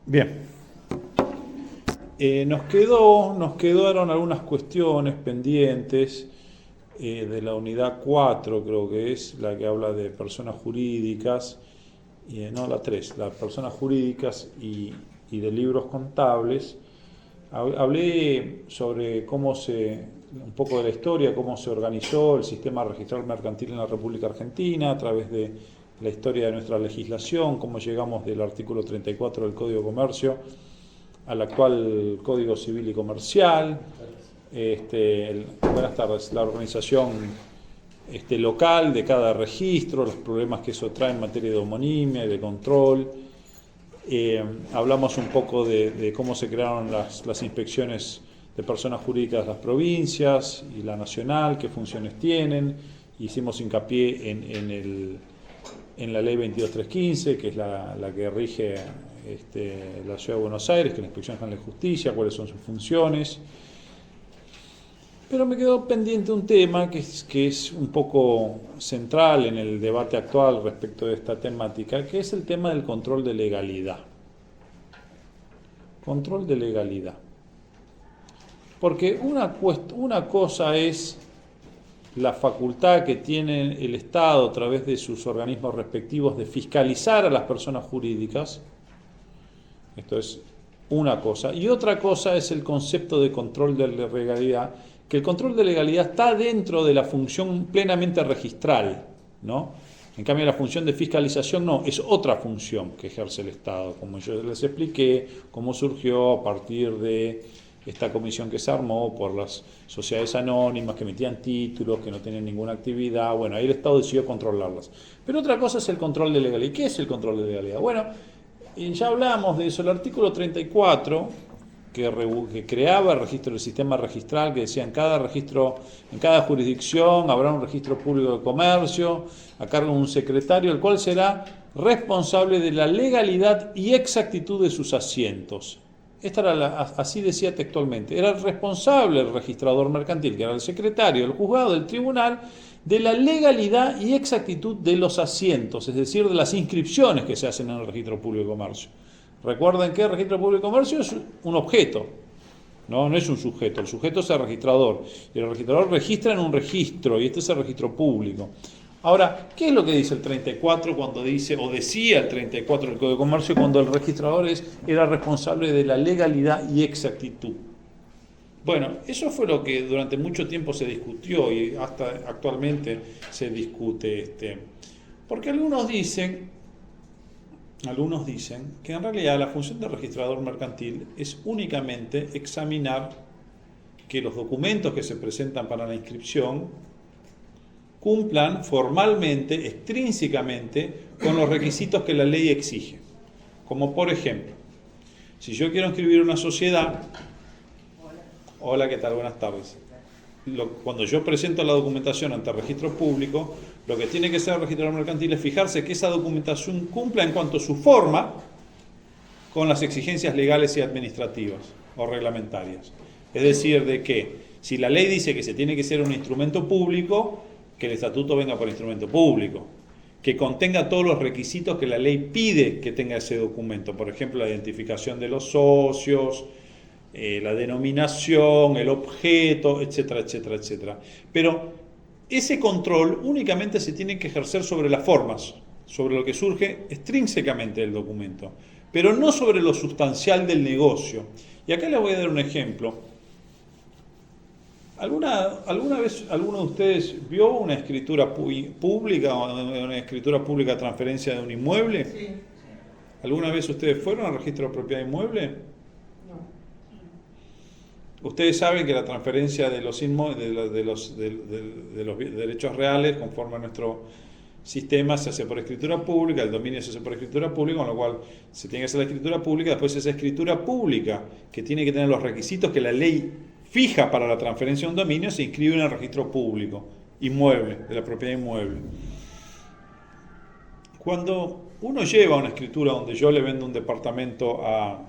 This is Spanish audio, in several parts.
Bien, nos quedaron algunas cuestiones pendientes de la unidad 4, creo que es la que habla de personas jurídicas, no la 3, las personas jurídicas y de libros contables. Hablé sobre un poco de la historia, cómo se organizó el sistema registral mercantil en la República Argentina a través de la historia de nuestra legislación, cómo llegamos del artículo 34 del Código de Comercio al actual Código Civil y Comercial. Buenas tardes. La organización local de cada registro, los problemas que eso trae en materia de homonimia y de control. Hablamos un poco de cómo se crearon las inspecciones de personas jurídicas de las provincias y la nacional, qué funciones tienen. Hicimos hincapié en la ley 22315, que es la que rige la Ciudad de Buenos Aires, que es la Inspección General de Justicia, cuáles son sus funciones. Pero me quedó pendiente un tema que es un poco central en el debate actual respecto de esta temática, que es el tema del control de legalidad. Control de legalidad. Porque una cosa es la facultad que tiene el Estado a través de sus organismos respectivos de fiscalizar a las personas jurídicas. Esto es una cosa. Y otra cosa es el concepto de control de legalidad, que el control de legalidad está dentro de la función plenamente registral, ¿no? En cambio, la función de fiscalización no, es otra función que ejerce el Estado, como yo les expliqué, cómo surgió a partir de esta comisión que se armó por las sociedades anónimas que emitían títulos, que no tenían ninguna actividad. Bueno, ahí el Estado decidió controlarlas. Pero otra cosa es el control de legalidad. ¿Y qué es el control de legalidad? Bueno, ya hablamos de eso. El artículo 34, que creaba el registro del sistema registral, que decía en cada jurisdicción habrá un registro público de comercio a cargo de un secretario, el cual será responsable de la legalidad y exactitud de sus asientos. Así decía textualmente, era el responsable el registrador mercantil, que era el secretario del juzgado, del tribunal, de la legalidad y exactitud de los asientos, es decir, de las inscripciones que se hacen en el registro público de comercio. Recuerden que el registro público de comercio es un objeto, no es un sujeto. El sujeto es el registrador, y el registrador registra en un registro, y este es el registro público. Ahora, ¿qué es lo que dice el 34 cuando dice, o decía el 34 del Código de Comercio, cuando el registrador era responsable de la legalidad y exactitud? Bueno, eso fue lo que durante mucho tiempo se discutió y hasta actualmente se discute. Porque algunos dicen que en realidad la función del registrador mercantil es únicamente examinar que los documentos que se presentan para la inscripción cumplan formalmente, extrínsecamente, con los requisitos que la ley exige. Como por ejemplo, si yo quiero inscribir una sociedad, hola, ¿qué tal? Buenas tardes. Cuando yo presento la documentación ante el registro público, lo que tiene que hacer el registrador mercantil es fijarse que esa documentación cumpla en cuanto a su forma con las exigencias legales y administrativas o reglamentarias. Es decir, de que si la ley dice que se tiene que ser un instrumento público, que el estatuto venga por instrumento público, que contenga todos los requisitos que la ley pide que tenga ese documento, por ejemplo, la identificación de los socios, la denominación, el objeto, etcétera, etcétera, etcétera. Pero ese control únicamente se tiene que ejercer sobre las formas, sobre lo que surge extrínsecamente del documento, pero no sobre lo sustancial del negocio. Y acá les voy a dar un ejemplo. ¿Alguna vez alguno de ustedes vio una escritura pública o una escritura pública de transferencia de un inmueble? Sí. ¿Alguna vez ustedes fueron al registro de propiedad inmueble? Ustedes saben que la transferencia de los derechos reales, conforme a nuestro sistema, se hace por escritura pública, el dominio se hace por escritura pública, con lo cual se tiene que hacer la escritura pública. Después esa escritura pública, que tiene que tener los requisitos que la ley fija para la transferencia de un dominio, se inscribe en el registro público inmueble, de la propiedad inmueble. Cuando uno lleva una escritura donde yo le vendo un departamento a...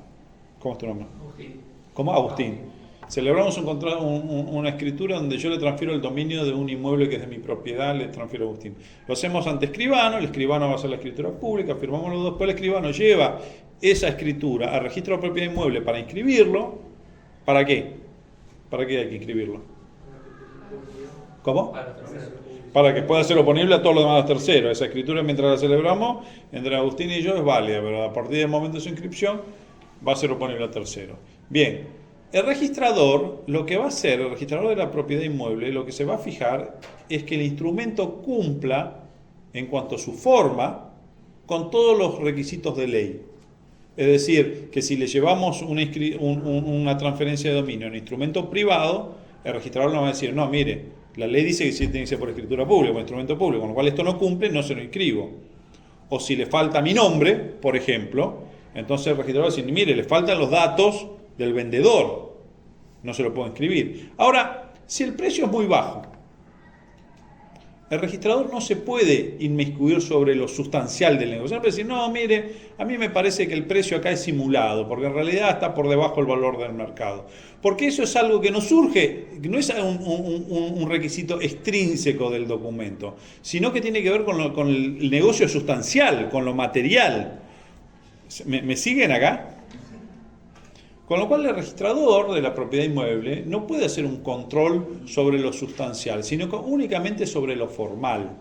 ¿Cómo es tu nombre? Agustín. ¿Cómo? Agustín. Celebramos una escritura donde yo le transfiero el dominio de un inmueble que es de mi propiedad, le transfiero a Agustín. Lo hacemos ante escribano, el escribano va a hacer la escritura pública, firmamos los dos, pero el escribano lleva esa escritura al registro de propiedad inmueble para inscribirlo, ¿para qué? ¿Para qué hay que inscribirlo? ¿Cómo? Para que pueda ser oponible a todos los demás terceros. Esa escritura, mientras la celebramos, entre Agustín y yo es válida, pero a partir del momento de su inscripción va a ser oponible a terceros. Bien, el registrador, lo que va a hacer, el registrador de la propiedad inmueble, lo que se va a fijar es que el instrumento cumpla, en cuanto a su forma, con todos los requisitos de ley. Es decir, que si le llevamos una transferencia de dominio a un instrumento privado, el registrador nos va a decir, no, mire, la ley dice que sí tiene que ser por escritura pública, por instrumento público, con lo cual esto no cumple, no se lo inscribo. O si le falta mi nombre, por ejemplo, entonces el registrador va a decir, mire, le faltan los datos del vendedor, no se lo puedo inscribir. Ahora, si el precio es muy bajo, el registrador no se puede inmiscuir sobre lo sustancial del negocio. No puede decir, no, mire, a mí me parece que el precio acá es simulado, porque en realidad está por debajo del valor del mercado. Porque eso es algo que no surge, no es un requisito extrínseco del documento, sino que tiene que ver con el negocio sustancial, con lo material. ¿Me siguen acá? Con lo cual el registrador de la propiedad inmueble no puede hacer un control sobre lo sustancial, sino únicamente sobre lo formal.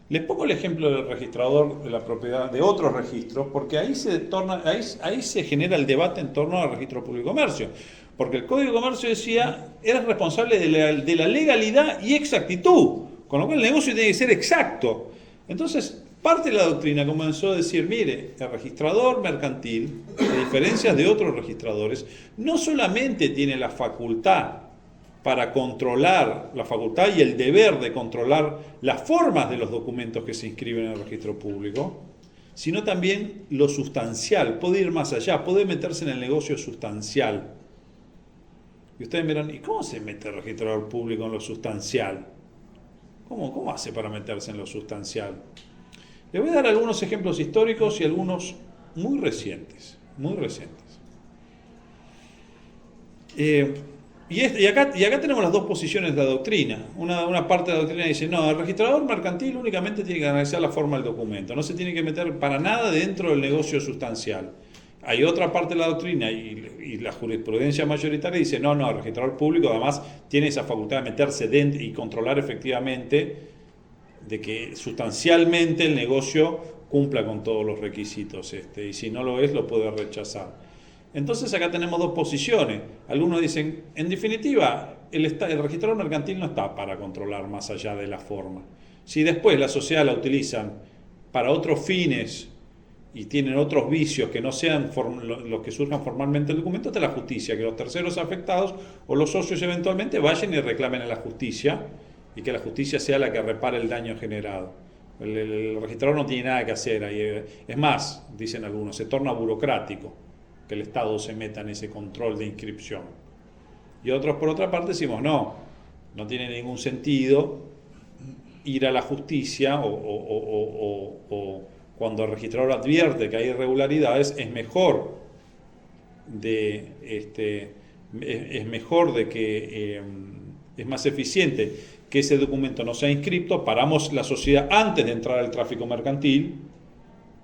Les pongo el ejemplo del registrador de la propiedad de otros registros, porque ahí se genera el debate en torno al registro público de comercio. Porque el Código de Comercio decía, eres responsable de la legalidad y exactitud, con lo cual el negocio tiene que ser exacto. Entonces, parte de la doctrina comenzó a decir, mire, el registrador mercantil, a diferencia de otros registradores, no solamente tiene la facultad para controlar, la facultad y el deber de controlar las formas de los documentos que se inscriben en el registro público, sino también lo sustancial, puede ir más allá, puede meterse en el negocio sustancial. Y ustedes miran, ¿y cómo se mete el registrador público en lo sustancial? ¿Cómo hace para meterse en lo sustancial? Les voy a dar algunos ejemplos históricos y algunos muy recientes, muy recientes. Y acá tenemos las dos posiciones de la doctrina. Una parte de la doctrina dice, no, el registrador mercantil únicamente tiene que analizar la forma del documento, no se tiene que meter para nada dentro del negocio sustancial. Hay otra parte de la doctrina y la jurisprudencia mayoritaria dice, no, el registrador público además tiene esa facultad de meterse dentro y controlar efectivamente de que sustancialmente el negocio cumpla con todos los requisitos, y si no lo es, lo puede rechazar. Entonces acá tenemos dos posiciones. Algunos dicen, en definitiva, el registrador mercantil no está para controlar más allá de la forma. Si después la sociedad la utilizan para otros fines y tienen otros vicios que no sean los que surjan formalmente el documento, está la justicia, que los terceros afectados o los socios eventualmente vayan y reclamen a la justicia, y que la justicia sea la que repare el daño generado. El registrador no tiene nada que hacer ahí. Es más, dicen algunos, se torna burocrático que el Estado se meta en ese control de inscripción. Y otros, por otra parte, decimos, no tiene ningún sentido ir a la justicia o cuando el registrador advierte que hay irregularidades, es mejor es más eficiente que ese documento no sea inscripto, paramos la sociedad antes de entrar al tráfico mercantil,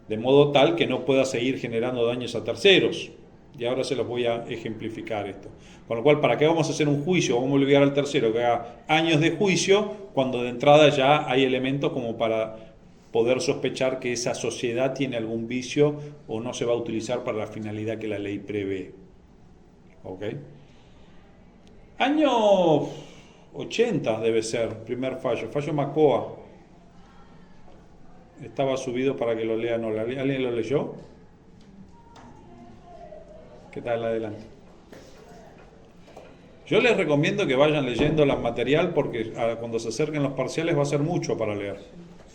de modo tal que no pueda seguir generando daños a terceros. Y ahora se los voy a ejemplificar esto. Con lo cual, ¿para qué vamos a hacer un juicio? Vamos a obligar al tercero que haga años de juicio, cuando de entrada ya hay elementos como para poder sospechar que esa sociedad tiene algún vicio o no se va a utilizar para la finalidad que la ley prevé. ¿Ok? Año 80 debe ser, primer fallo Macoa. Estaba subido para que lo lean. ¿Alguien lo leyó? ¿Qué tal adelante? Yo les recomiendo que vayan leyendo el material porque cuando se acerquen los parciales va a ser mucho para leer.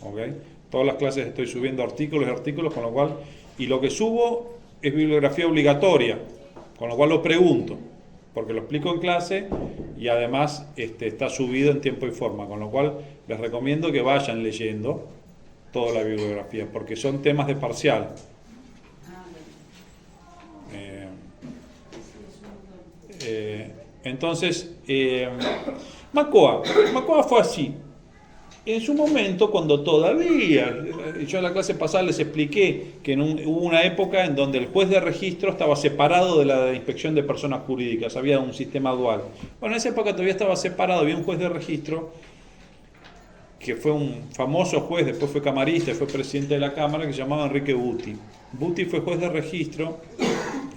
¿Okay? Todas las clases estoy subiendo artículos, con lo cual, y lo que subo es bibliografía obligatoria, con lo cual lo pregunto, porque lo explico en clase y además está subido en tiempo y forma, con lo cual les recomiendo que vayan leyendo toda la bibliografía, porque son temas de parcial. Entonces, Macoa fue así. En su momento, cuando todavía, yo en la clase pasada les expliqué que hubo una época en donde el juez de registro estaba separado de la inspección de personas jurídicas, había un sistema dual. Bueno, en esa época todavía estaba separado, había un juez de registro que fue un famoso juez, después fue camarista, fue presidente de la Cámara, que se llamaba Enrique Buti. Buti fue juez de registro,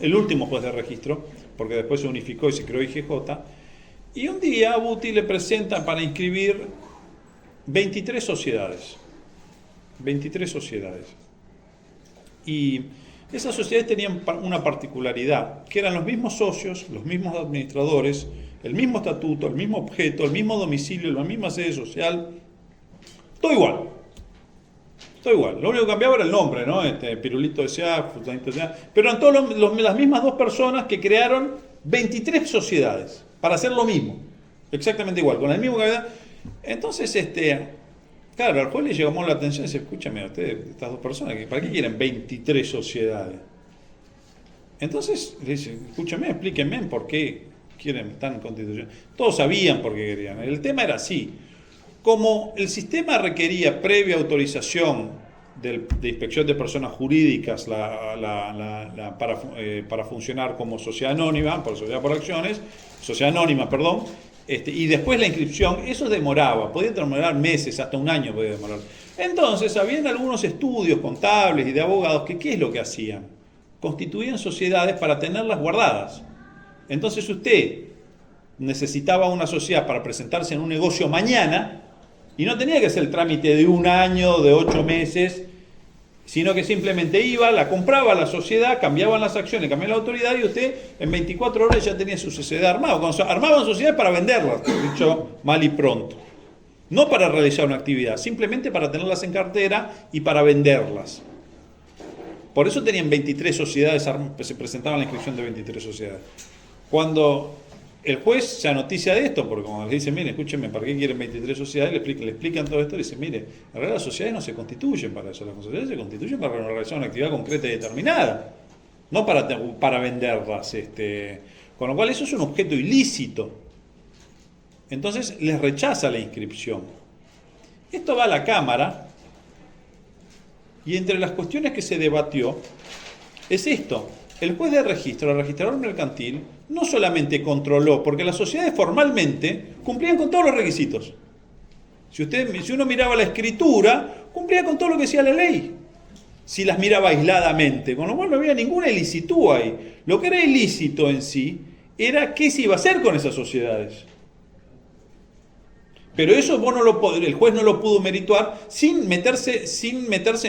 el último juez de registro, porque después se unificó y se creó IGJ, y un día a Buti le presentan para inscribir 23 sociedades. 23 sociedades. Y esas sociedades tenían una particularidad, que eran los mismos socios, los mismos administradores, el mismo estatuto, el mismo objeto, el mismo domicilio, la misma sede social, todo igual. Todo igual. Lo único que cambiaba era el nombre, ¿no? Pirulito S.A., Futanito S.A., pero eran todas las mismas dos personas que crearon 23 sociedades para hacer lo mismo. Exactamente igual, con el mismo capital. Entonces, claro, al juez le llamó la atención y dice, escúchame, ustedes, estas dos personas, ¿para qué quieren 23 sociedades? Entonces le dice, escúchame, explíquenme por qué quieren tan constitución. Todos sabían por qué querían. El tema era así. Como el sistema requería previa autorización de inspección de personas jurídicas para funcionar como sociedad anónima, por sociedad por acciones, sociedad anónima, perdón, y después la inscripción, eso demoraba, podía demorar meses, hasta un año podía demorar. Entonces, habían algunos estudios contables y de abogados que, ¿qué es lo que hacían? Constituían sociedades para tenerlas guardadas. Entonces, usted necesitaba una sociedad para presentarse en un negocio mañana, y no tenía que hacer el trámite de un año, de 8 meses, sino que simplemente iba, la compraba la sociedad, cambiaban las acciones, cambiaba la autoridad y usted en 24 horas ya tenía su sociedad armada. Armaban sociedades para venderlas, dicho mal y pronto. No para realizar una actividad, simplemente para tenerlas en cartera y para venderlas. Por eso tenían 23 sociedades, se presentaban la inscripción de 23 sociedades. Cuando el juez se anoticia de esto, porque como le dice, mire, escúchenme, ¿para qué quieren 23 sociedades? Le explican todo esto y dice, mire, en realidad las sociedades no se constituyen para eso, las sociedades se constituyen para realizar una actividad concreta y determinada, no para venderlas. Con lo cual eso es un objeto ilícito. Entonces les rechaza la inscripción. Esto va a la Cámara y entre las cuestiones que se debatió es esto. El juez de registro, el registrador mercantil, no solamente controló, porque las sociedades formalmente cumplían con todos los requisitos. Si uno miraba la escritura, cumplía con todo lo que decía la ley. Si las miraba aisladamente, con lo cual no había ninguna ilicitud ahí. Lo que era ilícito en sí era qué se iba a hacer con esas sociedades. Pero eso el juez no lo pudo merituar sin meterse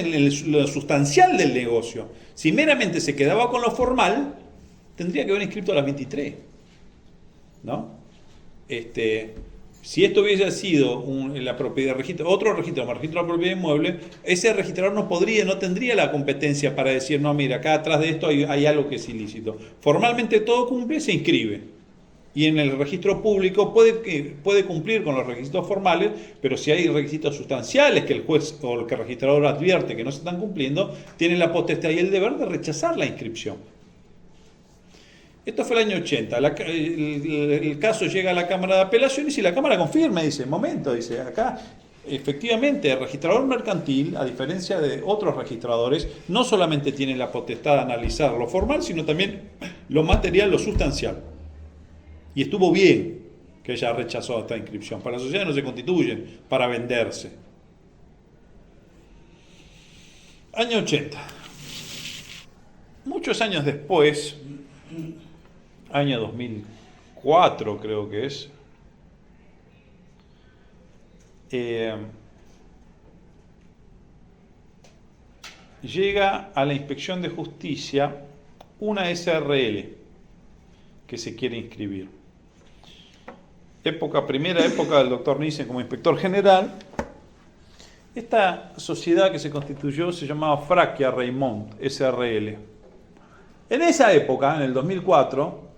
en lo sustancial del negocio. Si meramente se quedaba con lo formal, tendría que haber inscrito a las 23. ¿No? Si esto hubiese sido la propiedad registro, otro registro, como el registro de la propiedad inmueble, ese registrador no tendría la competencia para decir, no, mira, acá atrás de esto hay algo que es ilícito. Formalmente todo cumple, se inscribe. Y en el registro público puede cumplir con los requisitos formales, pero si hay requisitos sustanciales que el juez o el registrador advierte que no se están cumpliendo, tiene la potestad y el deber de rechazar la inscripción. Esto fue el año 80. El caso llega a la Cámara de Apelaciones y la Cámara confirma, dice, acá efectivamente el registrador mercantil, a diferencia de otros registradores, no solamente tiene la potestad de analizar lo formal, sino también lo material, lo sustancial. Y estuvo bien que ella rechazó esta inscripción. Para las sociedades no se constituyen para venderse. Año 80. Muchos años después, año 2004 creo que es, llega a la Inspección de Justicia una SRL que se quiere inscribir. Primera época del doctor Nissen como inspector general. Esta sociedad que se constituyó se llamaba Fraquia Raymond, SRL. En esa época, en el 2004,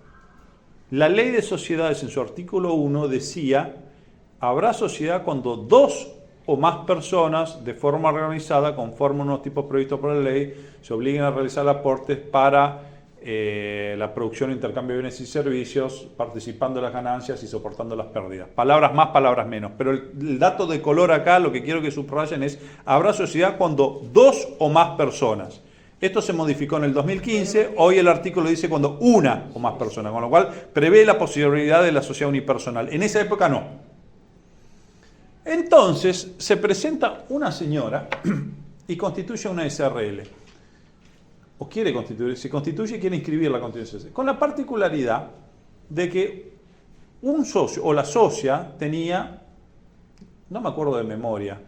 la ley de sociedades en su artículo 1 decía, habrá sociedad cuando 2 o más personas de forma organizada, conforme a unos tipos previstos por la ley, se obliguen a realizar aportes para la producción e intercambio de bienes y servicios, participando de las ganancias y soportando las pérdidas. Palabras más, palabras menos. Pero el dato de color acá, lo que quiero que subrayen es, habrá sociedad cuando dos o más personas. Esto se modificó en el 2015, hoy el artículo dice cuando una o más personas, con lo cual prevé la posibilidad de la sociedad unipersonal. En esa época no. Entonces se presenta una señora y constituye una SRL. O quiere constituir, se constituye y quiere inscribir la constitución. Con la particularidad de que un socio o la socia tenía, no me acuerdo de memoria,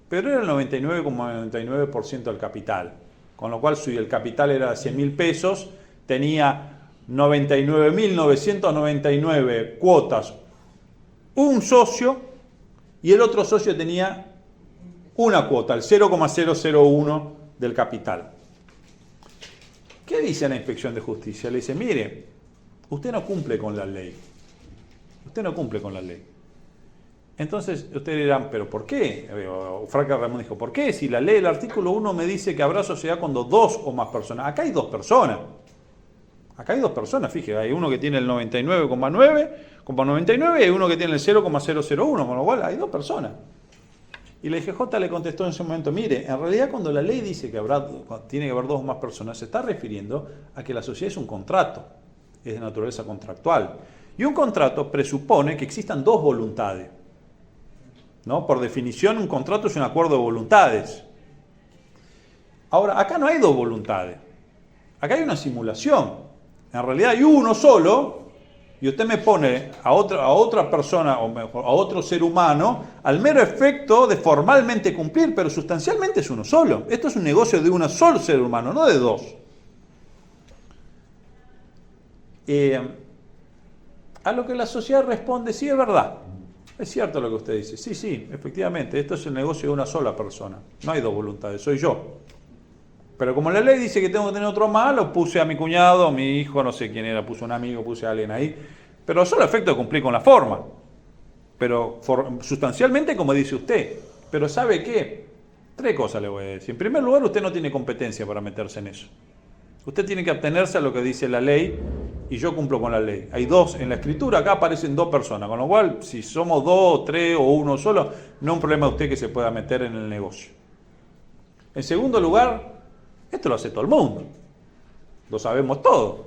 pero era el 99,99% del capital. Con lo cual, si el capital era de 100.000 pesos, tenía 99.999 cuotas un socio y el otro socio tenía una cuota, el 0,001 del capital. ¿Qué dice la Inspección de Justicia? Le dice, mire, usted no cumple con la ley. Usted no cumple con la ley. Entonces, ustedes dirán, ¿pero por qué? Franca Ramón dijo, ¿por qué? Si la ley, el artículo 1 me dice que habrá sociedad cuando dos o más personas. Acá hay dos personas. Acá hay dos personas, fíjese, hay uno que tiene el 99,99 y hay uno que tiene el 0,001, con lo cual hay dos personas. Y la IGJ le contestó en ese momento, mire, en realidad cuando la ley dice que tiene que haber dos o más personas, se está refiriendo a que la sociedad es un contrato, es de naturaleza contractual. Y un contrato presupone que existan dos voluntades. ¿No? Por definición, un contrato es un acuerdo de voluntades. Ahora, acá no hay dos voluntades. Acá hay una simulación. En realidad hay uno solo, y usted me pone a otra persona, o mejor, a otro ser humano, al mero efecto de formalmente cumplir, pero sustancialmente es uno solo. Esto es un negocio de un solo ser humano, no de dos. A lo que la sociedad responde, sí, es verdad. Es cierto lo que usted dice. Sí, sí, efectivamente, esto es el negocio de una sola persona. No hay dos voluntades, soy yo. Pero como la ley dice que tengo que tener otro más, lo puse a mi cuñado, a mi hijo, no sé quién era, puse un amigo, puse a alguien ahí. Pero solo a efecto de cumplir con la forma. Pero sustancialmente, como dice usted. Pero ¿sabe qué? Tres cosas le voy a decir. En primer lugar, usted no tiene competencia para meterse en eso. Usted tiene que atenerse a lo que dice la ley y yo cumplo con la ley. Hay dos, en la escritura acá aparecen dos personas, con lo cual si somos dos, tres o uno solo, no es un problema de usted que se pueda meter en el negocio. En segundo lugar, esto lo hace todo el mundo. Lo sabemos todos.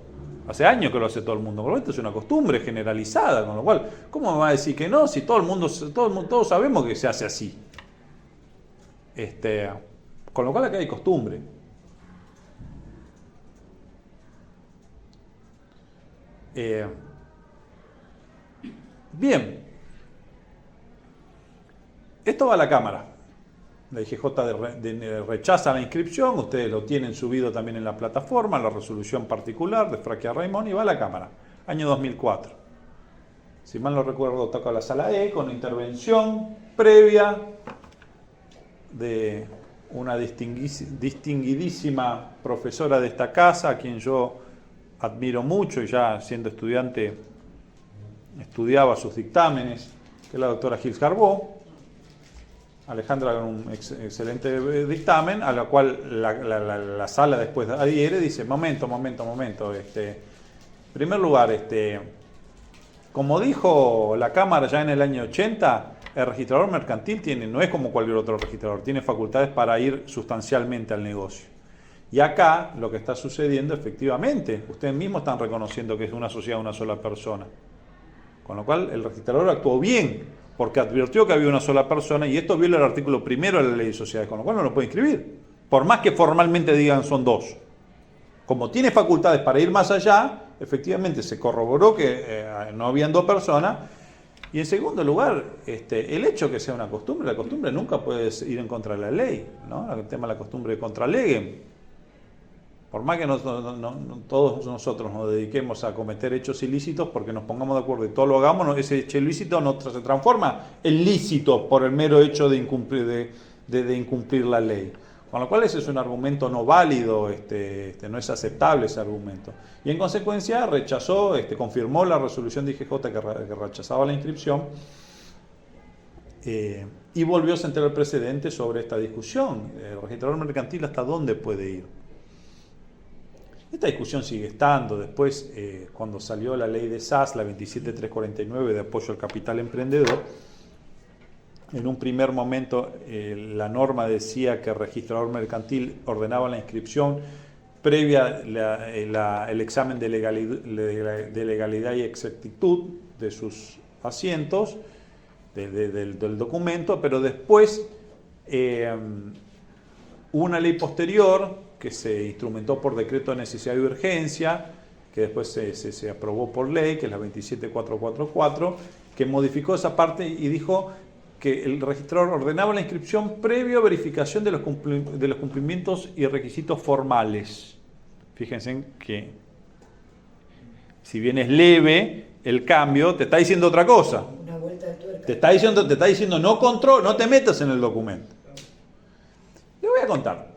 Hace años que lo hace todo el mundo. Por lo tanto, es una costumbre generalizada, con lo cual, ¿cómo me va a decir que no? Si todo el mundo, todos sabemos que se hace así. Con lo cual acá hay costumbre. Bien, esto va a la Cámara. La IGJ rechaza la inscripción, ustedes lo tienen subido también en la plataforma, la resolución particular de Fraquia Raimón, y va a la Cámara, año 2004. Si mal no recuerdo, toca la sala E con intervención previa de una distinguidísima profesora de esta casa, a quien yo admiro mucho y ya siendo estudiante estudiaba sus dictámenes, que es la doctora Gils Garbó. Alejandra con un excelente dictamen, a la cual la sala después adhiere, dice, momento. En primer lugar, como dijo la Cámara ya en el año 80, el registrador mercantil no es como cualquier otro registrador, tiene facultades para ir sustancialmente al negocio. Y acá lo que está sucediendo, efectivamente, ustedes mismos están reconociendo que es una sociedad, una sola persona. Con lo cual el registrador actuó bien, porque advirtió que había una sola persona y esto viola el artículo primero de la ley de sociedades, con lo cual no lo puede inscribir. Por más que formalmente digan son dos. Como tiene facultades para ir más allá, efectivamente se corroboró que no habían dos personas. Y en segundo lugar, el hecho que sea una costumbre, la costumbre nunca puede ir en contra de la ley, ¿no? El tema de la costumbre de contralege. Por más que todos nosotros nos dediquemos a cometer hechos ilícitos, porque nos pongamos de acuerdo y todo lo hagamos, ese hecho ilícito no se transforma en lícito por el mero hecho de incumplir la ley. Con lo cual ese es un argumento no válido, no es aceptable ese argumento. Y en consecuencia rechazó, confirmó la resolución de IGJ que rechazaba la inscripción y volvió a sentar el precedente sobre esta discusión. El registrador mercantil, ¿hasta dónde puede ir? Esta discusión sigue estando. Después, cuando salió la ley de SAS, la 27349 de apoyo al capital emprendedor, en un primer momento la norma decía que el registrador mercantil ordenaba la inscripción previa el examen de legalidad y exactitud de sus asientos, del documento, pero después hubo una ley posterior que se instrumentó por decreto de necesidad y urgencia, que después se aprobó por ley, que es la 27444, que modificó esa parte y dijo que el registrador ordenaba la inscripción previo a verificación de los cumplimientos y requisitos formales. Fíjense que si bien es leve el cambio, te está diciendo otra cosa. Una vuelta de tuerca. Te está diciendo no te metas en el documento. Le voy a contar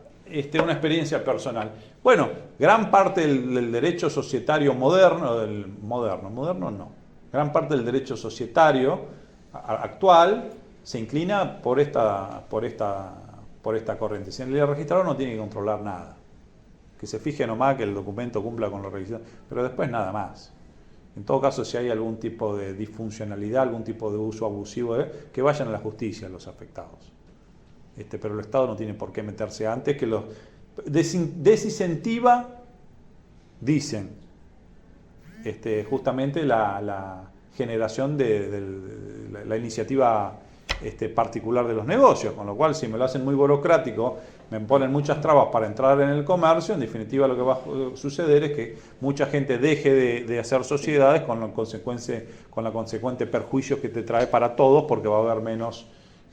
una experiencia personal. Bueno, gran parte del derecho societario moderno no. Gran parte del derecho societario actual se inclina por esta corriente. Si el registrador no tiene que controlar nada, que se fije nomás que el documento cumpla con los requisitos, pero después nada más. En todo caso, si hay algún tipo de disfuncionalidad, algún tipo de uso abusivo, que vayan a la justicia los afectados. Pero el Estado no tiene por qué meterse antes, que los desincentiva, dicen, justamente la generación de la iniciativa particular de los negocios, con lo cual si me lo hacen muy burocrático, me ponen muchas trabas para entrar en el comercio, en definitiva lo que va a suceder es que mucha gente deje de hacer sociedades con la consecuente perjuicio que te trae para todos, porque va a haber menos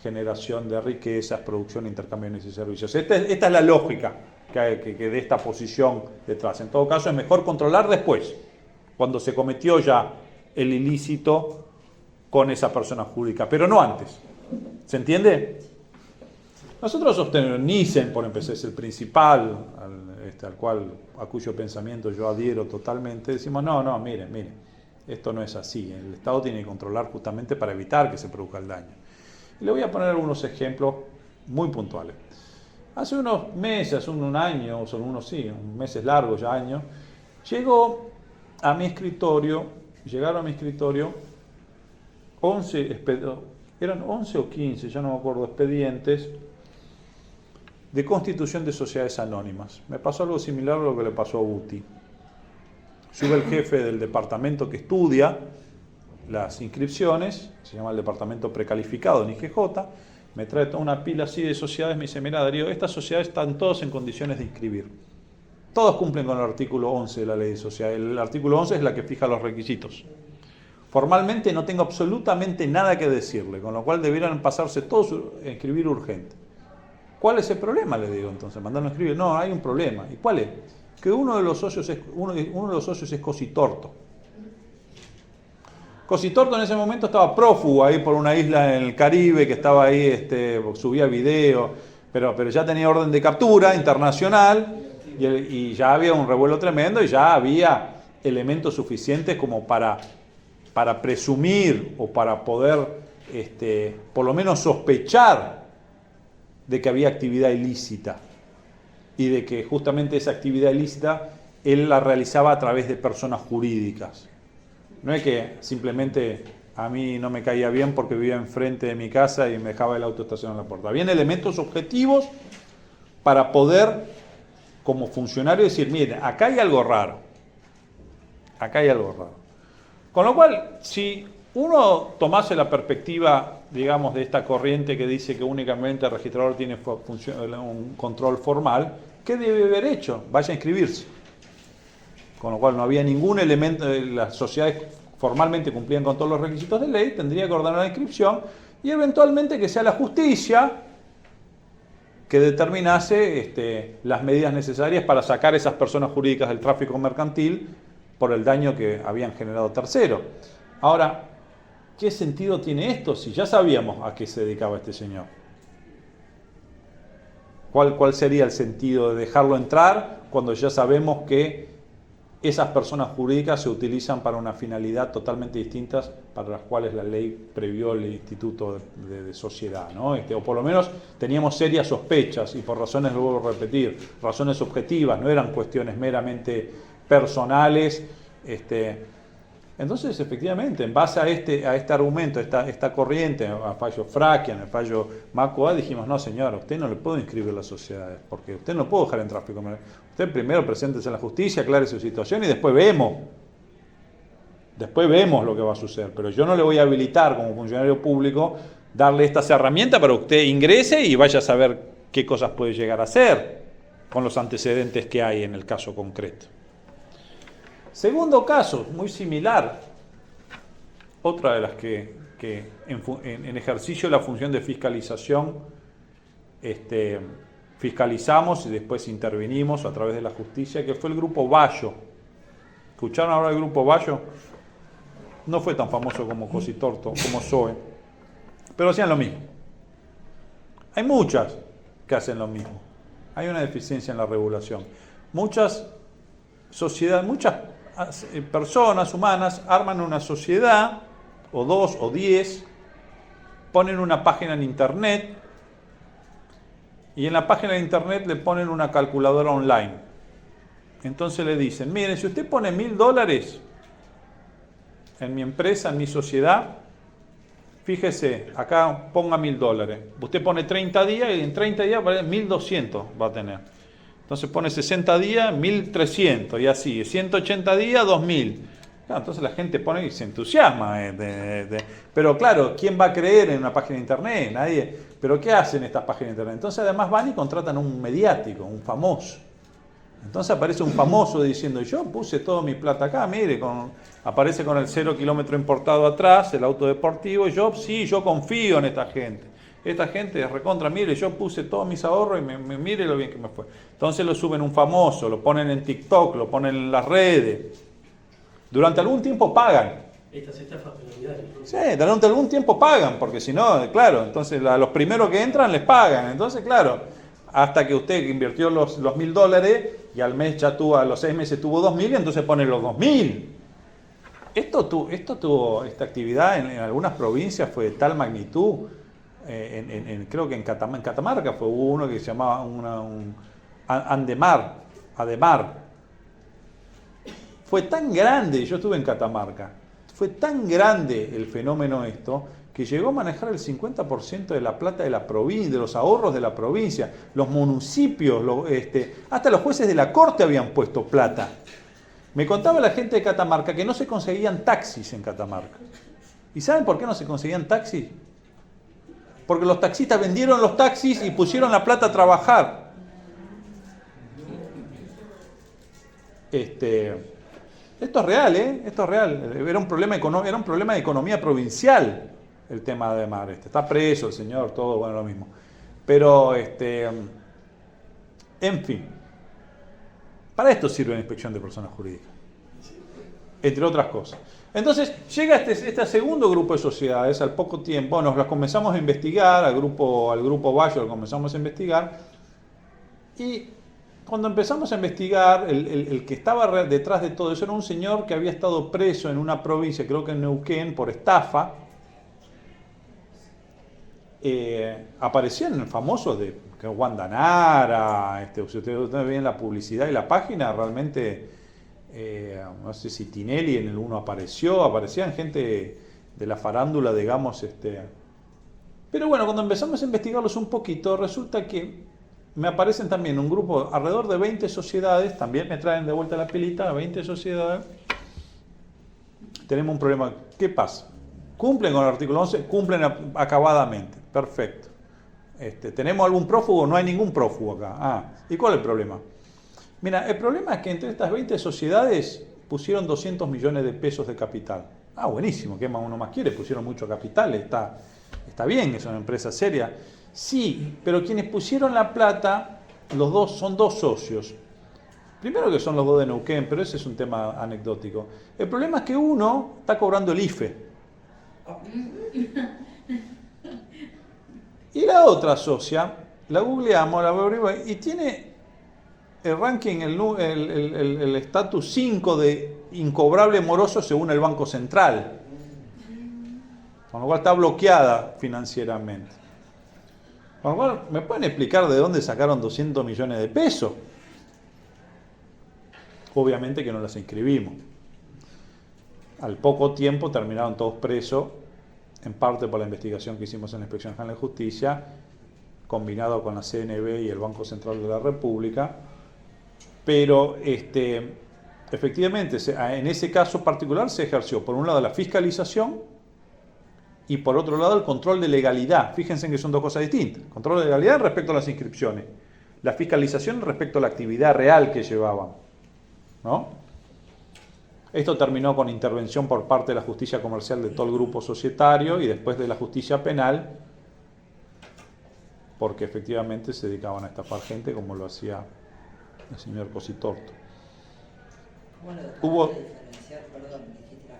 generación de riquezas, producción, intercambio de bienes y servicios. Esta es la lógica que de esta posición detrás. En todo caso, es mejor controlar después, cuando se cometió ya el ilícito con esa persona jurídica, pero no antes. ¿Se entiende? Nosotros sostenemos, Nissen, por empezar, es el principal, a cuyo pensamiento yo adhiero totalmente, decimos, no, mire, esto no es así. El Estado tiene que controlar justamente para evitar que se produzca el daño. Y le voy a poner algunos ejemplos muy puntuales. Hace unos meses, un año, son meses largos, ya años, llegaron a mi escritorio 11 o 15, ya no me acuerdo, expedientes de constitución de sociedades anónimas. Me pasó algo similar a lo que le pasó a UTI. Sube el jefe del departamento que estudia las inscripciones, se llama el departamento precalificado en IGJ, me trae toda una pila así de sociedades, me dice, mira Darío, estas sociedades están todas en condiciones de inscribir. Todos cumplen con el artículo 11 de la ley de sociedades. El artículo 11 es la que fija los requisitos. Formalmente no tengo absolutamente nada que decirle, con lo cual debieran pasarse todos a inscribir urgente. ¿Cuál es el problema? Le digo entonces, mandarlo a inscribir. No, hay un problema. ¿Y cuál es? Que uno de los socios es Cositorto. Cositorto en ese momento estaba prófugo ahí por una isla en el Caribe, que estaba ahí, subía video, pero ya tenía orden de captura internacional y ya había un revuelo tremendo y ya había elementos suficientes como para presumir o para poder por lo menos sospechar de que había actividad ilícita y de que justamente esa actividad ilícita él la realizaba a través de personas jurídicas. No es que simplemente a mí no me caía bien porque vivía enfrente de mi casa y me dejaba el auto estacionado en la puerta. Habían elementos objetivos para poder, como funcionario, decir, mire, acá hay algo raro. Acá hay algo raro. Con lo cual, si uno tomase la perspectiva, digamos, de esta corriente que dice que únicamente el registrador tiene un control formal, ¿qué debe haber hecho? Vaya a inscribirse. Con lo cual no había ningún elemento, las sociedades formalmente cumplían con todos los requisitos de ley, tendría que ordenar la inscripción y eventualmente que sea la justicia que determinase las medidas necesarias para sacar a esas personas jurídicas del tráfico mercantil por el daño que habían generado terceros. Ahora, ¿qué sentido tiene esto si ya sabíamos a qué se dedicaba este señor? ¿Cuál sería el sentido de dejarlo entrar cuando ya sabemos que esas personas jurídicas se utilizan para una finalidad totalmente distinta para las cuales la ley previó el instituto de sociedad, ¿no? O por lo menos teníamos serias sospechas y por razones, lo vuelvo a repetir, razones objetivas, no eran cuestiones meramente personales. Entonces, efectivamente, en base a este argumento, esta corriente, al fallo Frakian, al fallo Macoa, dijimos, no señor, usted no le puedo inscribir las sociedades, porque usted no puede dejar en tráfico. Usted primero preséntese en la justicia, aclare su situación y después vemos lo que va a suceder. Pero yo no le voy a habilitar como funcionario público darle estas herramientas para que usted ingrese y vaya a saber qué cosas puede llegar a hacer con los antecedentes que hay en el caso concreto. Segundo caso, muy similar, otra de las que en ejercicio de la función de fiscalización fiscalizamos y después intervenimos a través de la justicia, que fue el Grupo Bayo. ¿Escucharon ahora el Grupo Bayo? No fue tan famoso como Cositorto, como SOE, pero hacían lo mismo. Hay muchas que hacen lo mismo. Hay una deficiencia en la regulación. Muchas sociedades, muchas personas humanas arman una sociedad, o 2 o 10, ponen una página en internet y en la página de internet le ponen una calculadora online. Entonces le dicen, miren, si usted pone $1.000 en mi empresa, en mi sociedad, fíjese, acá ponga $1.000. Usted pone 30 días y en 30 días 1.200 va a tener. Entonces pone 60 días, 1.300 y así, 180 días, 2.000. Claro, entonces la gente pone y se entusiasma. Pero claro, ¿quién va a creer en una página de internet? Nadie. ¿Pero qué hacen estas páginas de internet? Entonces además van y contratan un mediático, un famoso. Entonces aparece un famoso diciendo, yo puse toda mi plata acá, mire, aparece con el 0 kilómetro importado atrás, el auto deportivo, y yo confío en esta gente. Esta gente es recontra, mire, yo puse todos mis ahorros y mire lo bien que me fue. Entonces lo suben un famoso, lo ponen en TikTok, lo ponen en las redes. Durante algún tiempo pagan. Estas estafas piramidales. Sí, durante algún tiempo pagan, porque si no, claro, entonces a los primeros que entran les pagan. Entonces, claro, hasta que usted invirtió los $1.000 y al mes ya tuvo, a los 6 meses tuvo 2.000 y entonces pone los 2.000. Esta actividad en algunas provincias fue de tal magnitud. Creo que en Catamarca hubo uno que se llamaba Ademar. Fue tan grande, yo estuve en Catamarca, fue tan grande el fenómeno que llegó a manejar el 50% de la plata de la provincia, de los ahorros de la provincia. Los municipios, hasta los jueces de la corte habían puesto plata. Me contaba la gente de Catamarca que no se conseguían taxis en Catamarca. ¿Y saben por qué no se conseguían taxis? Porque los taxistas vendieron los taxis y pusieron la plata a trabajar. Esto es real, ¿eh? Esto es real. Era un problema de economía provincial el tema de Ademar. Está preso el señor, todo, bueno, lo mismo. Pero, en fin. Para esto sirve la inspección de personas jurídicas. Entre otras cosas. Entonces, llega este segundo grupo de sociedades al poco tiempo, nos las comenzamos a investigar, al grupo Bayo lo comenzamos a investigar, y cuando empezamos a investigar, el que estaba detrás de todo eso era un señor que había estado preso en una provincia, creo que en Neuquén, por estafa. Aparecían famosos de Wanda Nara, si ustedes ven la publicidad y la página, realmente... no sé si Tinelli en el uno aparecían gente de la farándula, digamos. Pero bueno, cuando empezamos a investigarlos un poquito, resulta que me aparecen también un grupo, alrededor de 20 sociedades, también me traen de vuelta la pilita, 20 sociedades. Tenemos un problema. ¿Qué pasa? ¿Cumplen con el artículo 11? Cumplen acabadamente. Perfecto. ¿Tenemos algún prófugo? No hay ningún prófugo acá. ¿Y cuál es el problema? Mira, el problema es que entre estas 20 sociedades pusieron 200 millones de pesos de capital. Buenísimo, ¿qué más uno más quiere? Pusieron mucho capital, está bien, es una empresa seria. Sí, pero quienes pusieron la plata, los dos son dos socios. Primero que son los dos de Neuquén, pero ese es un tema anecdótico. El problema es que uno está cobrando el IFE. Y la otra socia, la googleamos, y tiene el ranking, el estatus 5 de incobrable moroso según el Banco Central. Con lo cual está bloqueada financieramente. Con lo cual, ¿me pueden explicar de dónde sacaron 200 millones de pesos? Obviamente que no las inscribimos. Al poco tiempo terminaron todos presos, en parte por la investigación que hicimos en la Inspección General de Justicia, combinado con la CNB y el Banco Central de la República. Pero efectivamente, en ese caso particular se ejerció, por un lado, la fiscalización y por otro lado, el control de legalidad. Fíjense que son dos cosas distintas. Control de legalidad respecto a las inscripciones. La fiscalización respecto a la actividad real que llevaban, ¿no? Esto terminó con intervención por parte de la justicia comercial de todo el grupo societario y después de la justicia penal, porque efectivamente se dedicaban a estafar gente como lo hacía el señor Cositorto. Bueno, Hubo diferenciar, perdón, dijiste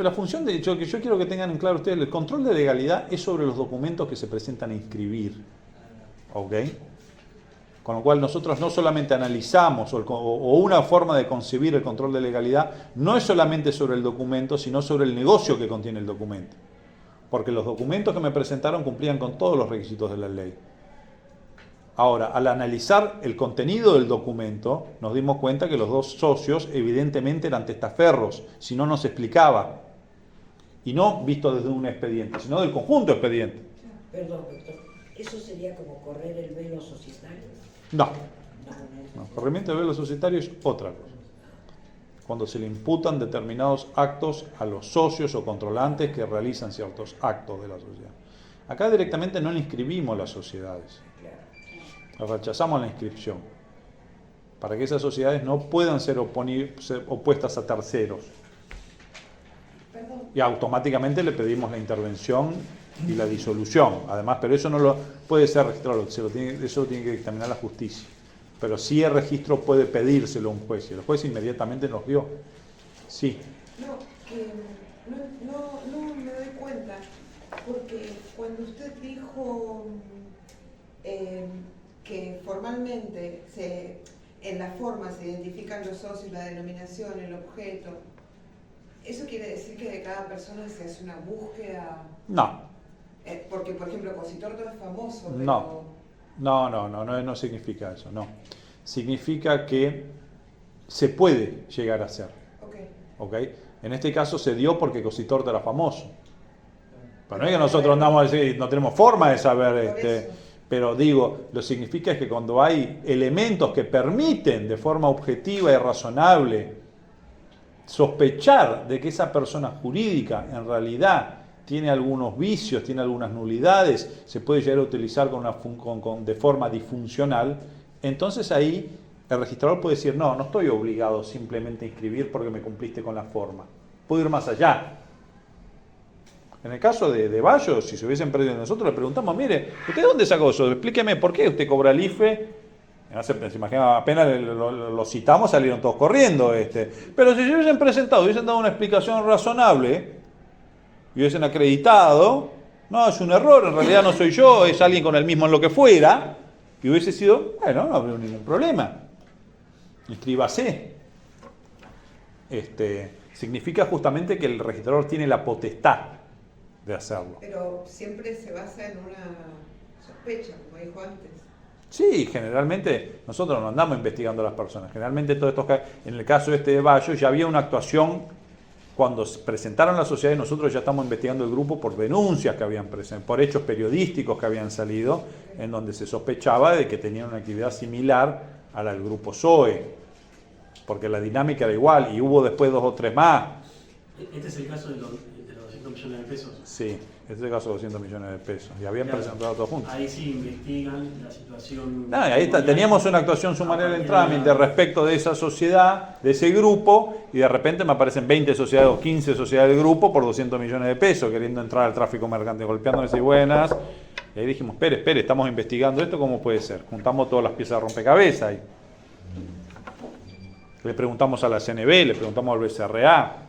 la función de hecho que yo quiero que tengan en claro ustedes, el control de legalidad es sobre los documentos que se presentan a inscribir, ¿ok? Con lo cual nosotros no solamente analizamos o una forma de concebir el control de legalidad no es solamente sobre el documento, sino sobre el negocio que contiene el documento. Porque los documentos que me presentaron cumplían con todos los requisitos de la ley. Ahora, al analizar el contenido del documento, nos dimos cuenta que los dos socios evidentemente eran testaferros, si no nos explicaba. Y no visto desde un expediente, sino del conjunto expediente. Perdón, doctor, ¿eso sería como correr el velo societario? No. Corrimiento de velo societario es otra cosa. Cuando se le imputan determinados actos a los socios o controlantes que realizan ciertos actos de la sociedad. Acá directamente no le inscribimos las sociedades. Rechazamos la inscripción. Para que esas sociedades no puedan ser opuestas a terceros. Y automáticamente le pedimos la intervención y la disolución. Además, pero eso no lo puede ser registrado, eso lo tiene que dictaminar la justicia. Pero sí el registro puede pedírselo a un juez y el juez inmediatamente nos dio. Sí. No, que no me doy cuenta, porque cuando usted dijo que formalmente en la forma se identifican los socios, la denominación, el objeto, ¿eso quiere decir que de cada persona se hace una búsqueda? No. Porque, por ejemplo, Cositorto es famoso, pero... No significa eso, no. Significa que se puede llegar a hacer. ¿Okay? En este caso se dio porque Cositorto era famoso. Pero no es que nosotros andamos a decir, no tenemos forma de saber, pero digo, lo que significa es que cuando hay elementos que permiten de forma objetiva y razonable sospechar de que esa persona jurídica en realidad tiene algunos vicios, tiene algunas nulidades, se puede llegar a utilizar de forma disfuncional, entonces ahí el registrador puede decir, no estoy obligado simplemente a inscribir porque me cumpliste con la forma. Puedo ir más allá. En el caso de Bayo, si se hubiesen perdido nosotros, le preguntamos, mire, ¿usted dónde sacó eso? Explíqueme por qué usted cobra el IFE. Se imagina, apenas lo citamos, salieron todos corriendo. Pero si se hubiesen presentado, hubiesen dado una explicación razonable, y hubiesen acreditado, no, es un error, en realidad no soy yo, es alguien con el mismo en lo que fuera, y hubiese sido, bueno, no habría ningún problema. Inscríbase. Significa justamente que el registrador tiene la potestad de hacerlo. Pero siempre se basa en una sospecha, como dijo antes. Sí, generalmente nosotros no andamos investigando a las personas. Generalmente todos estos casos, en el caso de Bayo, ya había una actuación cuando presentaron la sociedad y nosotros ya estamos investigando el grupo por denuncias que habían presentado, por hechos periodísticos que habían salido, en donde se sospechaba de que tenían una actividad similar a la del grupo SOE, porque la dinámica era igual y hubo después 2 o 3 más. Este es el caso de los 200 millones de pesos. Sí, este es el caso de 200 millones de pesos. Y habían presentado todos juntos. Ahí sí investigan la situación. Ahí está, teníamos una actuación sumaria en trámite respecto de esa sociedad, de ese grupo, y de repente me aparecen 20 sociedades o 15 sociedades del grupo por 200 millones de pesos, queriendo entrar al tráfico mercante, golpeándoles y buenas. Y ahí dijimos, espere, estamos investigando esto, ¿cómo puede ser? Juntamos todas las piezas de rompecabezas. Le preguntamos a la CNB, le preguntamos al BCRA.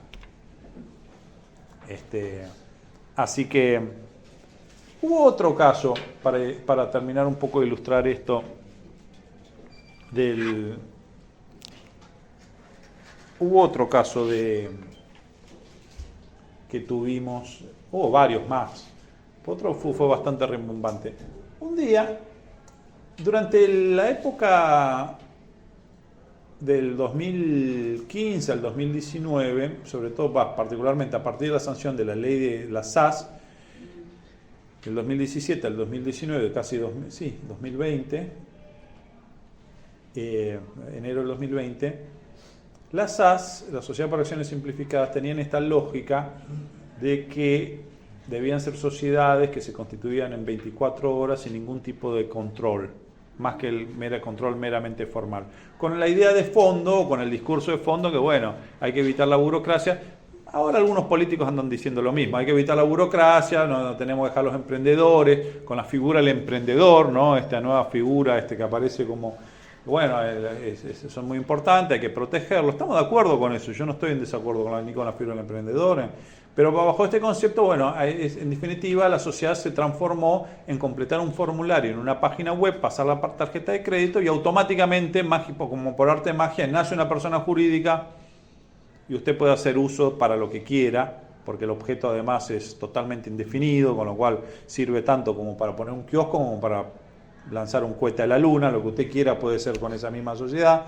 Así que Hubo otro caso, para terminar un poco de ilustrar esto, hubo otro caso que tuvimos, hubo varios más, otro fue bastante rimbombante. Un día, durante la época del 2015 al 2019, sobre todo particularmente a partir de la sanción de la ley de la SAS, del 2017 al 2019, casi 2020, enero del 2020, la SAS, la Sociedad para Acciones Simplificadas, tenían esta lógica de que debían ser sociedades que se constituían en 24 horas sin ningún tipo de control, más que el control meramente formal. Con la idea de fondo, con el discurso de fondo, que bueno, hay que evitar la burocracia. Ahora algunos políticos andan diciendo lo mismo, hay que evitar la burocracia, no tenemos que dejar a los emprendedores, con la figura del emprendedor, ¿no? Esta nueva figura que aparece como, bueno, son muy importantes, hay que protegerlo. Estamos de acuerdo con eso, yo no estoy en desacuerdo ni con la figura del emprendedor, pero bajo este concepto, bueno, en definitiva la sociedad se transformó en completar un formulario en una página web, pasar la tarjeta de crédito y automáticamente, como por arte de magia, nace una persona jurídica y usted puede hacer uso para lo que quiera, porque el objeto además es totalmente indefinido, con lo cual sirve tanto como para poner un kiosco como para lanzar un cohete a la luna, lo que usted quiera puede ser con esa misma sociedad,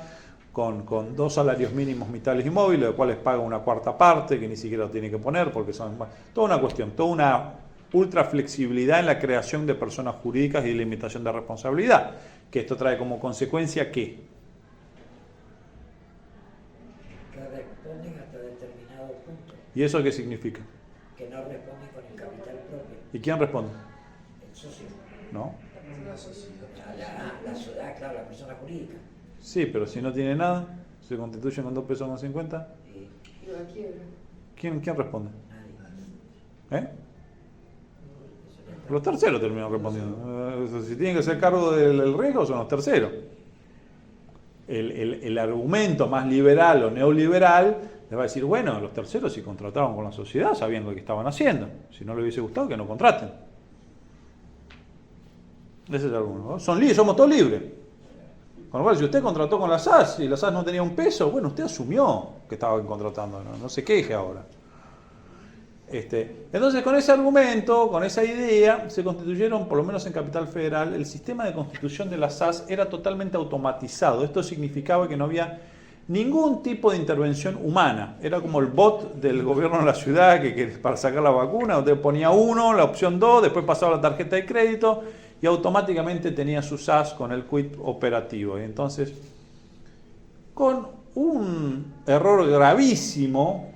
con 2 salarios mínimos vitales y móviles, de los cuales paga una cuarta parte, que ni siquiera lo tiene que poner, porque son toda una cuestión, toda una ultra flexibilidad en la creación de personas jurídicas y limitación de responsabilidad, que esto trae como consecuencia ¿qué? Que responden hasta determinado punto, ¿Y eso qué significa? que no responden con el capital propio. ¿Y quién responde? El socio. ¿No? La ciudad, claro, la persona jurídica. Sí, pero si no tiene nada, se constituyen con 2 pesos con 50. Y Lo quiebra. ¿Quién responde? nadie. ¿Eh? Los terceros terminan respondiendo. Si tienen que ser cargo del riesgo, son los terceros. El argumento más liberal o neoliberal les va a decir, bueno, los terceros si contrataron con la sociedad sabían lo que estaban haciendo. Si no les hubiese gustado, que no contraten. Ese es alguno. Son libres, somos todos libres. Con lo cual, si usted contrató con la SAS y la SAS no tenía un peso, bueno, usted asumió que estaba contratando, no se queje ahora. Entonces, con ese argumento, con esa idea, se constituyeron, por lo menos en Capital Federal, el sistema de constitución de la SAS era totalmente automatizado. Esto significaba que no había ningún tipo de intervención humana. Era como el bot del gobierno de la ciudad que para sacar la vacuna, usted ponía 1, la opción 2, después pasaba la tarjeta de crédito y automáticamente tenía su SAS con el quit operativo. Y entonces, con un error gravísimo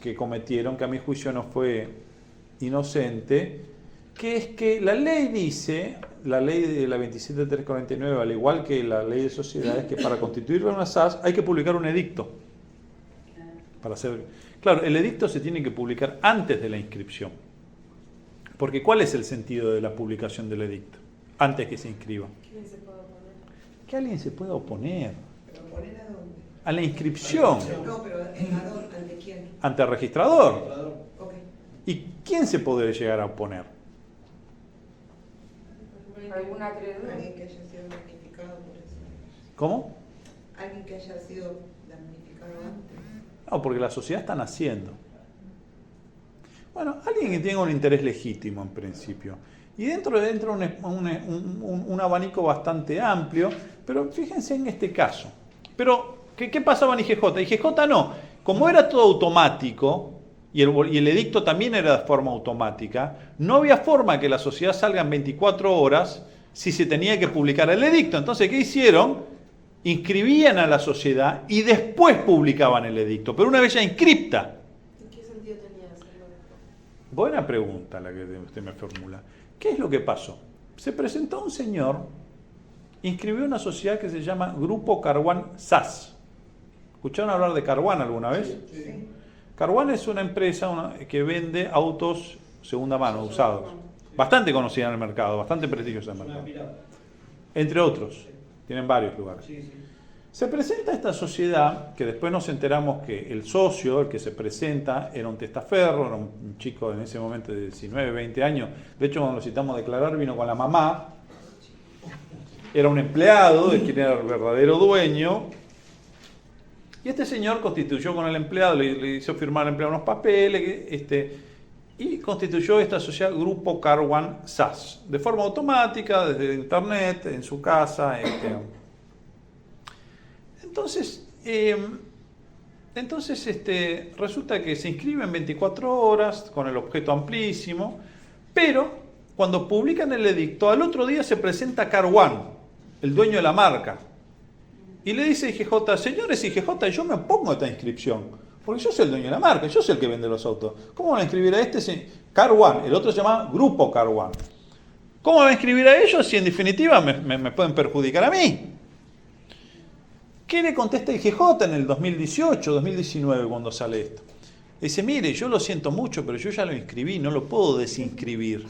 que cometieron, que a mi juicio no fue inocente, que es que la ley dice, la ley de la 27349, al igual que la ley de sociedades, que para constituir una SAS hay que publicar un edicto. Claro, el edicto se tiene que publicar antes de la inscripción. Porque ¿cuál es el sentido de la publicación del edicto? Antes que se inscriba. ¿Quién se puede oponer? Que alguien se pueda oponer. ¿Pero oponer a dónde? A la inscripción. No, pero ¿a dónde? ¿Ante quién? Ante el registrador. Ok. ¿Y quién se podría llegar a oponer? ¿Algún acreedor? Alguien que haya sido damnificado por eso. ¿Cómo? Alguien que haya sido damnificado antes. No, porque la sociedad está naciendo. Bueno, alguien que tenga un interés legítimo en principio. Y dentro un abanico bastante amplio, pero fíjense en este caso. Pero, ¿qué pasaba en IGJ? IGJ no. Como era todo automático, y el edicto también era de forma automática, no había forma que la sociedad salga en 24 horas si se tenía que publicar el edicto. Entonces, ¿qué hicieron? Inscribían a la sociedad y después publicaban el edicto, pero una vez ya inscripta. ¿En qué sentido tenía hacerlo después? Buena pregunta la que usted me formula. ¿Qué es lo que pasó? Se presentó un señor, inscribió una sociedad que se llama Grupo Carwan SAS. ¿Escucharon hablar de Carwan alguna vez? Sí. Carwan es una empresa que vende autos segunda mano, usados. Bastante conocida en el mercado, bastante prestigiosa en el mercado. Entre otros, tienen varios lugares. Se presenta esta sociedad, que después nos enteramos que el socio, el que se presenta, era un testaferro, era un chico en ese momento de 19, 20 años. De hecho, cuando lo citamos a declarar, vino con la mamá. Era un empleado de quien era el verdadero dueño. Y este señor constituyó con el empleado, le hizo firmar al empleado unos papeles, y constituyó esta sociedad Grupo Carwan SAS, de forma automática, desde internet, en su casa. Entonces, resulta que se inscribe en 24 horas con el objeto amplísimo, pero cuando publican el edicto, al otro día se presenta Carwan, el dueño de la marca, y le dice IGJ, señores IGJ, yo me opongo a esta inscripción, porque yo soy el dueño de la marca, yo soy el que vende los autos. ¿Cómo van a inscribir a este Carwan? El otro se llama Grupo Carwan. ¿Cómo van a inscribir a ellos si en definitiva me pueden perjudicar a mí? ¿Qué le contesta IGJ en el 2018, 2019 cuando sale esto? Dice, mire, yo lo siento mucho, pero yo ya lo inscribí, no lo puedo desinscribir.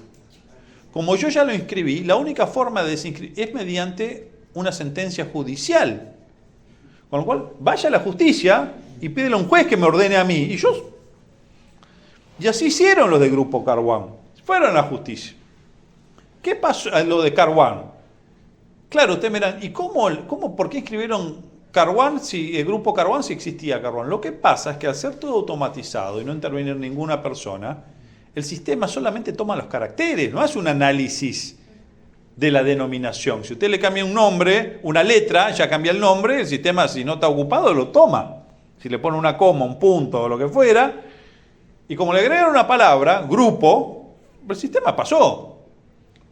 Como yo ya lo inscribí, la única forma de desinscribir es mediante una sentencia judicial. Con lo cual, vaya a la justicia y pídele a un juez que me ordene a mí. Y así hicieron los de Grupo Carwan. Fueron a la justicia. ¿Qué pasó a lo de Carwan? Claro, ustedes me dirán, ¿y por qué inscribieron Carwan, el Grupo Carwan, si existía Carwan? Lo que pasa es que al ser todo automatizado y no intervenir ninguna persona, el sistema solamente toma los caracteres, no hace un análisis de la denominación. Si usted le cambia un nombre, una letra, ya cambia el nombre, el sistema, si no está ocupado, lo toma. Si le pone una coma, un punto o lo que fuera, y como le agregaron una palabra, grupo, el sistema pasó.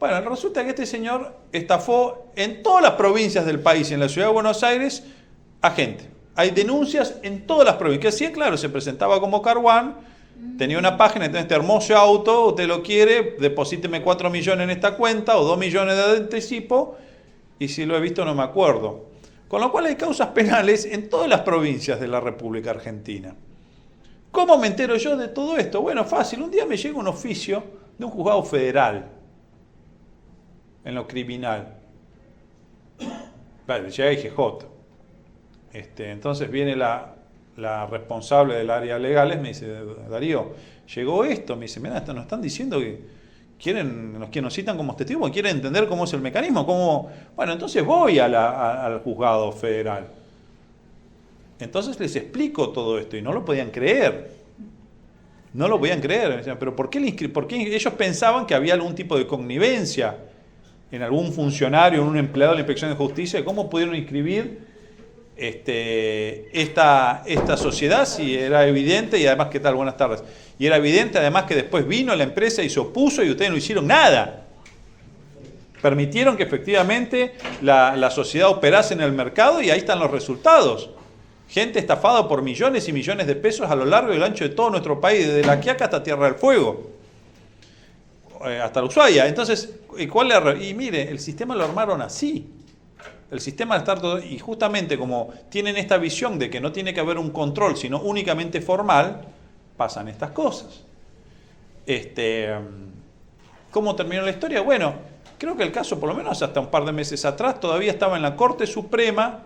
Bueno, resulta que este señor estafó en todas las provincias del país, en la ciudad de Buenos Aires, a gente. Hay denuncias en todas las provincias. Sí, claro, se presentaba como Carwan, tenía una página, tiene este hermoso auto, usted lo quiere, deposíteme 4 millones en esta cuenta o 2 millones de anticipo, y si lo he visto no me acuerdo. Con lo cual hay causas penales en todas las provincias de la República Argentina. ¿Cómo me entero yo de todo esto? Bueno, fácil, un día me llega un oficio de un juzgado federal en lo criminal. Vale, llega IGJ. Entonces viene la responsable del área legales, me dice, Darío, llegó esto, me dice, mira, nos están diciendo que nos citan como testigos, quieren entender cómo es el mecanismo, bueno, entonces voy al juzgado federal. Entonces les explico todo esto y no lo podían creer. No lo podían creer. Me decían, pero ¿por qué ellos pensaban que había algún tipo de connivencia en algún funcionario, en un empleado de la Inspección de Justicia? ¿Cómo pudieron inscribir esta sociedad si era evidente? Y además, ¿qué tal? Buenas tardes. Y era evidente además que después vino la empresa y se opuso y ustedes no hicieron nada. Permitieron que efectivamente la sociedad operase en el mercado y ahí están los resultados. Gente estafada por millones y millones de pesos a lo largo y el ancho de todo nuestro país, desde La Quiaca hasta Tierra del Fuego, hasta la Ushuaia. Entonces, y mire, el sistema lo armaron así. El sistema está todo, y justamente como tienen esta visión de que no tiene que haber un control, sino únicamente formal, pasan estas cosas. ¿Cómo terminó la historia? Bueno, creo que el caso, por lo menos hasta un par de meses atrás, todavía estaba en la Corte Suprema.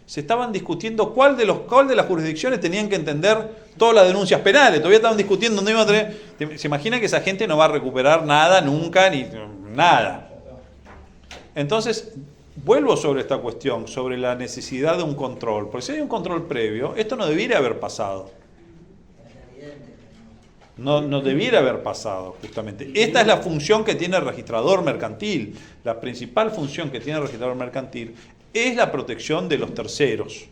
Se estaban discutiendo cuál de las jurisdicciones tenían que entender todas las denuncias penales. Todavía estaban discutiendo dónde iban a tener. Se imagina que esa gente no va a recuperar nada nunca, ni nada. Entonces, vuelvo sobre esta cuestión, sobre la necesidad de un control. Porque si hay un control previo, esto no debiera haber pasado. No debiera haber pasado, justamente. Esta es la función que tiene el registrador mercantil. La principal función que tiene el registrador mercantil es la protección de los terceros.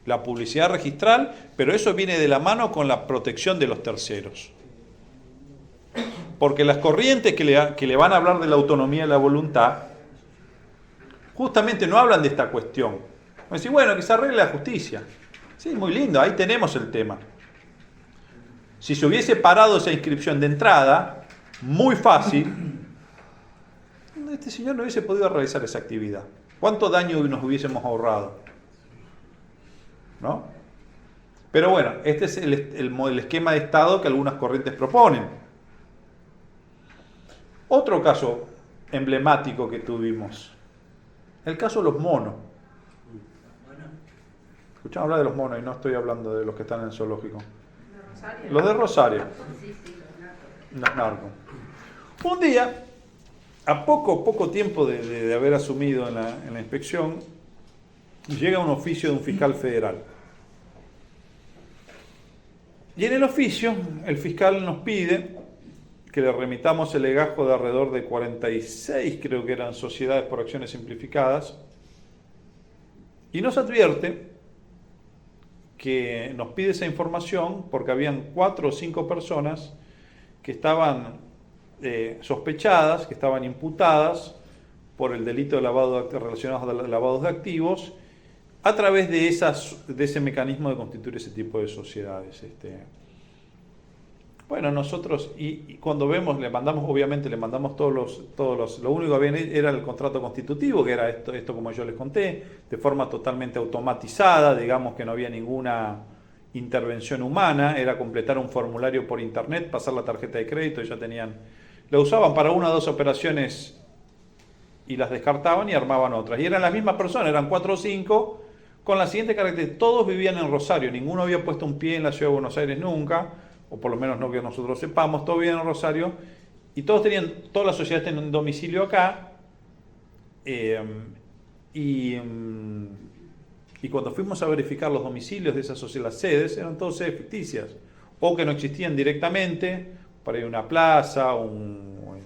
La publicidad registral, pero eso viene de la mano con la protección de los terceros. Porque las corrientes que le van a hablar de la autonomía y la voluntad, justamente no hablan de esta cuestión. Van a decir, bueno, que se arregle la justicia. Sí, muy lindo, ahí tenemos el tema. Si se hubiese parado esa inscripción de entrada, muy fácil, este señor no hubiese podido realizar esa actividad. ¿Cuánto daño nos hubiésemos ahorrado? ¿No? Pero bueno, este es el esquema de Estado que algunas corrientes proponen. Otro caso emblemático que tuvimos, el caso de los monos. Escuchamos hablar de los monos y no estoy hablando de los que están en el zoológico. Los de Rosario. Narco. Un día, a poco tiempo de haber asumido en la inspección, llega un oficio de un fiscal federal. Y en el oficio, el fiscal nos pide que le remitamos el legajo de alrededor de 46, creo que eran sociedades por acciones simplificadas, y nos advierte que nos pide esa información porque habían 4 o 5 personas que estaban sospechadas, que estaban imputadas por el delito de lavado relacionado a lavados de activos a través de ese mecanismo de constituir ese tipo de sociedades. Bueno, nosotros, y cuando vemos, le mandamos todos los, lo único que había era el contrato constitutivo, que era esto como yo les conté, de forma totalmente automatizada, digamos que no había ninguna intervención humana, era completar un formulario por internet, pasar la tarjeta de crédito y ya tenían, la usaban para 1 o 2 operaciones y las descartaban y armaban otras. Y eran las mismas personas, eran 4 o 5, con la siguiente característica: todos vivían en Rosario, ninguno había puesto un pie en la ciudad de Buenos Aires nunca, o por lo menos no que nosotros sepamos, todos vivían en Rosario, y todas las sociedades tenían un domicilio acá, y cuando fuimos a verificar los domicilios de esas sociedades, las sedes, eran todas sedes ficticias, o que no existían directamente, para ir a una plaza, un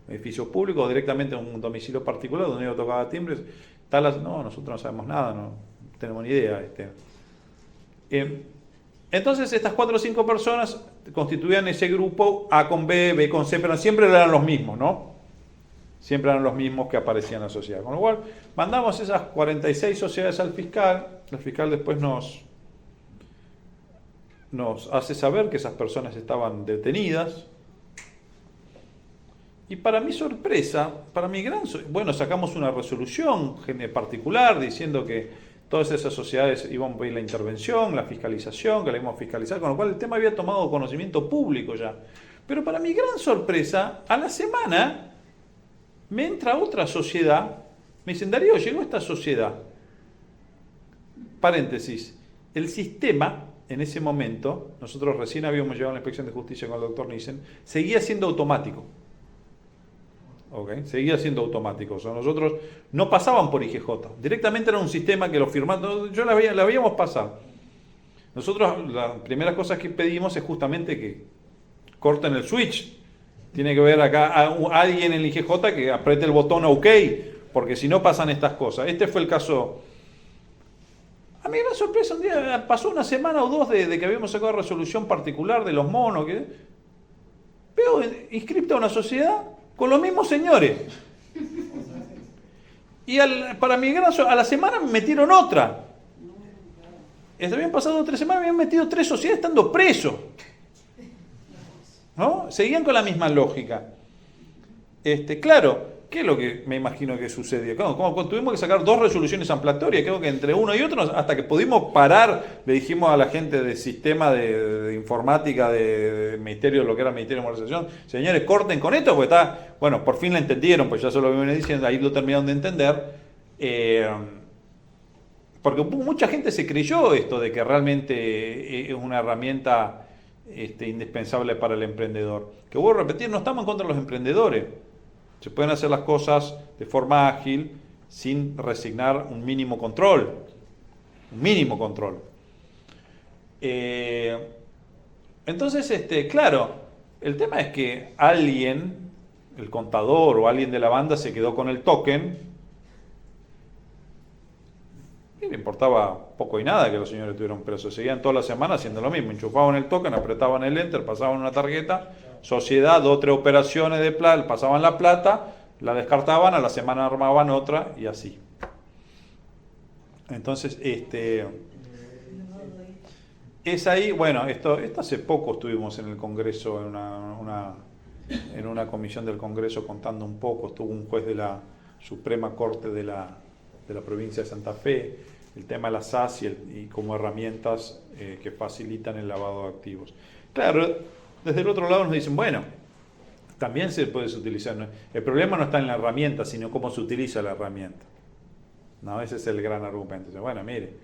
edificio público, o directamente un domicilio particular, donde yo tocaba timbres, no, nosotros no sabemos nada, no tenemos ni idea. Entonces estas 4 o 5 personas constituían ese grupo A con B, B con C, pero siempre eran los mismos, ¿no? Siempre eran los mismos que aparecían en la sociedad. Con lo cual, mandamos esas 46 sociedades al fiscal, el fiscal después nos hace saber que esas personas estaban detenidas, y para mi sorpresa, sacamos una resolución particular diciendo que todas esas sociedades iban a pedir la intervención, la fiscalización, que la íbamos a fiscalizar, con lo cual el tema había tomado conocimiento público ya. Pero para mi gran sorpresa, a la semana me entra otra sociedad, me dicen: Darío, llegó esta sociedad. Paréntesis, el sistema en ese momento, nosotros recién habíamos llegado a la inspección de justicia con el doctor Nissen, seguía siendo automático. ¿Okay? Seguía siendo automático, o sea, nosotros no pasaban por IGJ, directamente era un sistema que lo firmaba, yo la veíamos pasar. Nosotros las primeras cosas que pedimos es justamente que corten el switch, tiene que ver acá a alguien en el IGJ que apriete el botón OK, porque si no pasan estas cosas. Este fue el caso. A mí una sorpresa, un día pasó 1 semana o 2 de que habíamos sacado resolución particular de los monos, que veo inscripta una sociedad con los mismos señores. Y para mi gran a la semana me metieron otra. Habían pasado 3 semanas, me habían metido 3 sociedades estando presos. ¿No? Seguían con la misma lógica. Claro, ¿qué es lo que me imagino que sucedió? Como tuvimos que sacar 2 resoluciones ampliatorias, creo que entre uno y otro, hasta que pudimos parar, le dijimos a la gente del sistema de informática de Ministerio, lo que era el Ministerio de Modernización: señores, corten con esto, porque por fin la entendieron, pues ya se lo vienen diciendo, ahí lo terminaron de entender, porque mucha gente se creyó esto de que realmente es una herramienta indispensable para el emprendedor. Que vuelvo a repetir, no estamos en contra de los emprendedores. Se pueden hacer las cosas de forma ágil sin resignar un mínimo control. Un mínimo control. Entonces, claro, el tema es que alguien, el contador o alguien de la banda, se quedó con el token y le importaba poco y nada que los señores estuvieran presos. Seguían toda la semana haciendo lo mismo: enchufaban el token, apretaban el enter, pasaban una tarjeta, sociedad, 2 o 3 operaciones de plata, pasaban la plata, la descartaban, a la semana armaban otra y así. Entonces, es ahí, bueno, esto hace poco estuvimos en el Congreso, en una comisión del Congreso contando un poco. Estuvo un juez de la Suprema Corte de la provincia de Santa Fe, el tema de las SAS y como herramientas que facilitan el lavado de activos. Claro, desde el otro lado nos dicen, bueno, también se puede utilizar. El problema no está en la herramienta, sino cómo se utiliza la herramienta. No, ese es el gran argumento. Bueno, mire,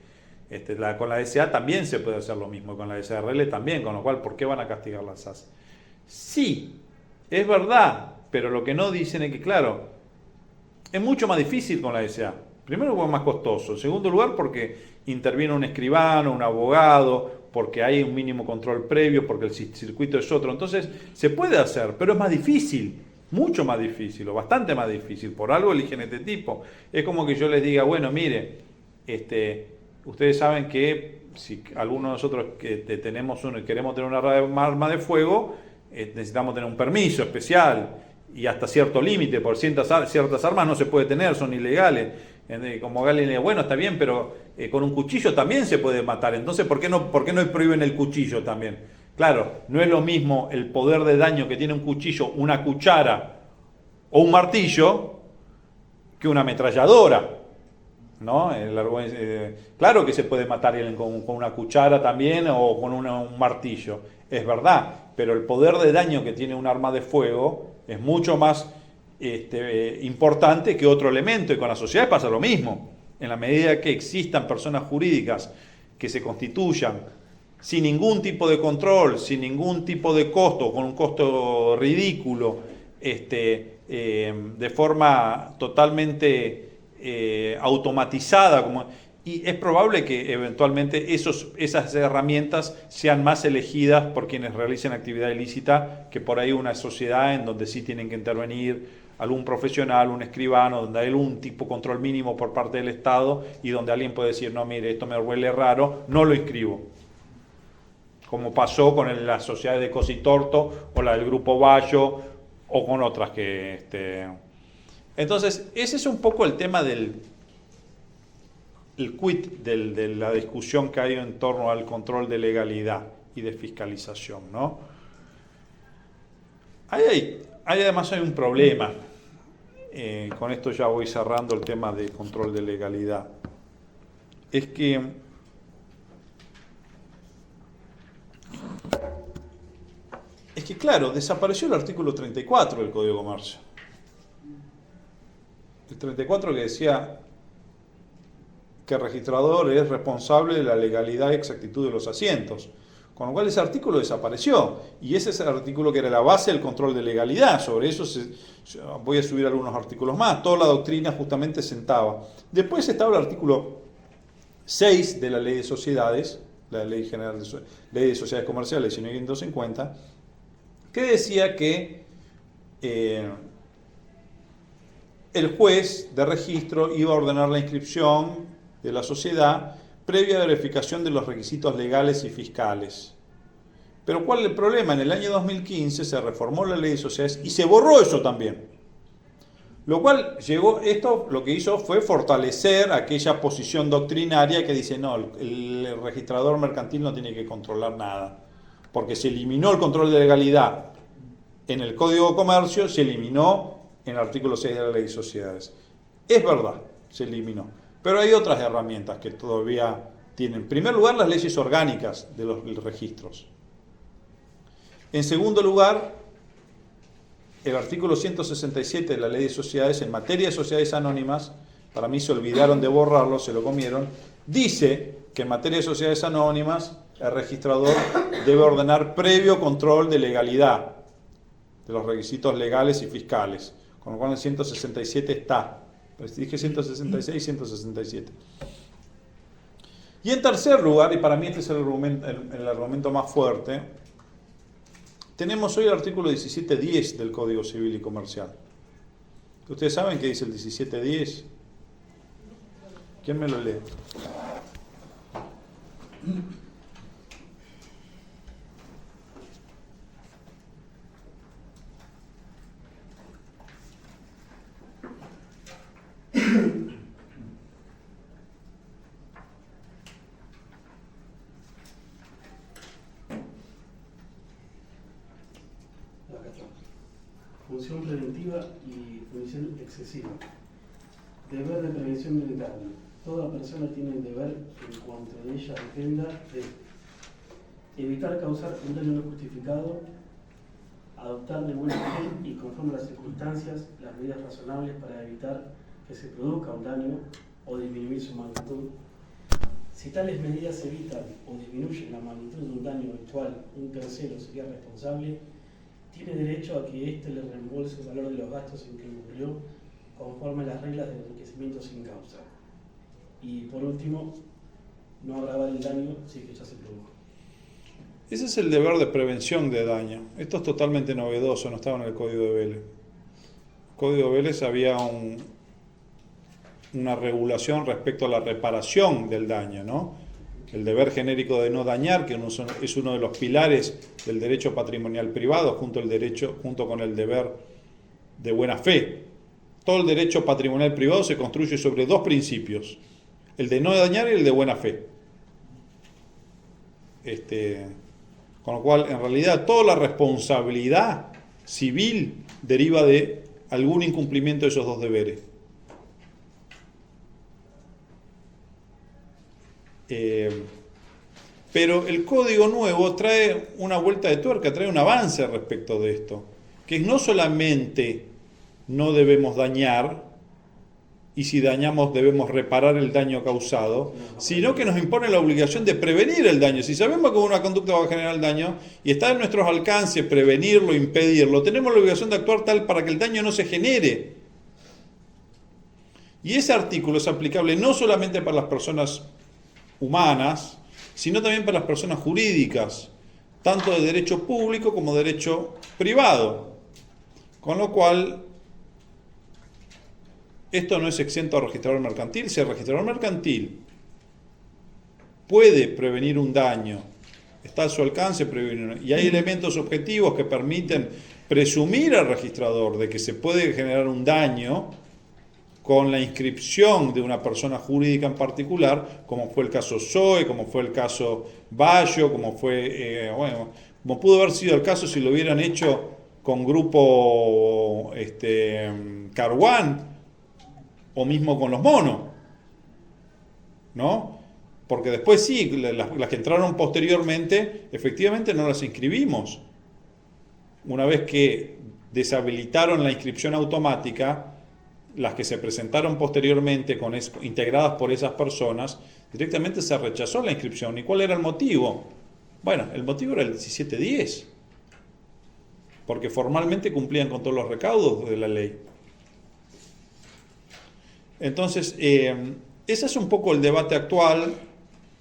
Con la SA también se puede hacer lo mismo, con la SRL también, con lo cual, ¿por qué van a castigar las SAS? Sí, es verdad, pero lo que no dicen es que, claro, es mucho más difícil con la SA. Primero, porque es más costoso. En segundo lugar, porque interviene un escribano, un abogado, porque hay un mínimo control previo, porque el circuito es otro. Entonces, se puede hacer, pero es más difícil, mucho más difícil, o bastante más difícil. Por algo eligen este tipo. Es como que yo les diga, bueno, mire, ustedes saben que si alguno de nosotros queremos tener una arma de fuego, necesitamos tener un permiso especial y hasta cierto límite, por ciertas armas no se puede tener, son ilegales. Como Galen le dice, bueno, está bien, pero con un cuchillo también se puede matar. Entonces, ¿por qué no prohíben el cuchillo también? Claro, no es lo mismo el poder de daño que tiene un cuchillo, una cuchara o un martillo, que una ametralladora, ¿no? Claro que se puede matar con una cuchara también o con un martillo, es verdad, pero el poder de daño que tiene un arma de fuego es mucho más importante que otro elemento, y con la sociedad pasa lo mismo. En la medida que existan personas jurídicas que se constituyan sin ningún tipo de control, sin ningún tipo de costo, con un costo ridículo, de forma totalmente automatizada, y es probable que eventualmente esas herramientas sean más elegidas por quienes realicen actividad ilícita que por ahí una sociedad en donde sí tienen que intervenir algún profesional, un escribano, donde hay algún tipo de control mínimo por parte del Estado y donde alguien puede decir, no, mire, esto me huele raro, no lo inscribo. Como pasó con las sociedades de Cositorto o la del Grupo Bayo o con otras que... Entonces, ese es un poco el tema del quid de la discusión que hay en torno al control de legalidad y de fiscalización, ¿no? Además hay un problema. Con esto ya voy cerrando el tema de control de legalidad. Es que claro, desapareció el artículo 34 del Código de Comercio. El 34 que decía que el registrador es responsable de la legalidad y exactitud de los asientos. Con lo cual ese artículo desapareció. Y ese es el artículo que era la base del control de legalidad. Sobre eso voy a subir algunos artículos más. Toda la doctrina justamente sentaba. Después estaba el artículo 6 de la Ley de Sociedades, la Ley General Ley de Sociedades Comerciales 1950, que decía que el juez de registro iba a ordenar la inscripción de la sociedad previa verificación de los requisitos legales y fiscales. Pero ¿cuál es el problema? En el año 2015 se reformó la Ley de Sociedades y se borró eso también. Lo cual lo que hizo fue fortalecer aquella posición doctrinaria que dice, no, el registrador mercantil no tiene que controlar nada, porque se eliminó el control de legalidad en el Código de Comercio, se eliminó en el artículo 6 de la Ley de Sociedades. Es verdad, se eliminó. Pero hay otras herramientas que todavía tienen. En primer lugar, las leyes orgánicas de los registros. En segundo lugar, el artículo 167 de la Ley de Sociedades, en materia de sociedades anónimas, para mí se olvidaron de borrarlo, se lo comieron, dice que en materia de sociedades anónimas el registrador debe ordenar previo control de legalidad de los requisitos legales y fiscales, con lo cual en 167 está. Pues dije 166 y 167. Y en tercer lugar, y para mí este es el argumento más fuerte, tenemos hoy el artículo 17.10 del Código Civil y Comercial. ¿Ustedes saben qué dice el 17.10? ¿Quién me lo lee? Función preventiva y función excesiva. Deber de prevención del daño. Toda persona tiene el deber, en cuanto de ella dependa, de evitar causar un daño no justificado, adoptar de buena fe y conforme a las circunstancias las medidas razonables para evitar que se produzca un daño o disminuir su magnitud, Si tales medidas evitan o disminuyen la magnitud de un daño del cual un tercero sería responsable, tiene derecho a que éste le reembolse el valor de los gastos en que incurrió conforme a las reglas del enriquecimiento sin causa. Y por último, no agravar el daño si es que ya se produjo. Ese es el deber de prevención de daño. Esto es totalmente novedoso, no estaba en el Código de Vélez. En el Código de Vélez había una regulación respecto a la reparación del daño, ¿no? El deber genérico de no dañar, que es uno de los pilares del derecho patrimonial privado, junto con el deber de buena fe. Todo el derecho patrimonial privado se construye sobre dos principios: el de no dañar y el de buena fe. Con lo cual, en realidad, toda la responsabilidad civil deriva de algún incumplimiento de esos dos deberes. Pero el código nuevo trae una vuelta de tuerca, trae un avance respecto de esto, que no solamente no debemos dañar, y si dañamos debemos reparar el daño causado, sino que nos impone la obligación de prevenir el daño. Si sabemos que una conducta va a generar daño y está en nuestros alcances prevenirlo, impedirlo, tenemos la obligación de actuar tal para que el daño no se genere. Y ese artículo es aplicable no solamente para las personas humanas, sino también para las personas jurídicas, tanto de derecho público como de derecho privado. Con lo cual, esto no es exento al registrador mercantil. Si el registrador mercantil puede prevenir un daño, está a su alcance prevenir, y hay elementos objetivos que permiten presumir al registrador de que se puede generar un daño con la inscripción de una persona jurídica en particular, como fue el caso Zoe, como fue el caso Bayo, como pudo haber sido el caso si lo hubieran hecho con grupo Caruán, o mismo con los monos, ¿no? Porque después sí, las que entraron posteriormente, efectivamente no las inscribimos. Una vez que deshabilitaron la inscripción automática, las que se presentaron posteriormente integradas por esas personas, directamente se rechazó la inscripción. ¿Y cuál era el motivo? Bueno, el motivo era el 1710, porque formalmente cumplían con todos los recaudos de la ley. Entonces, ese es un poco el debate actual,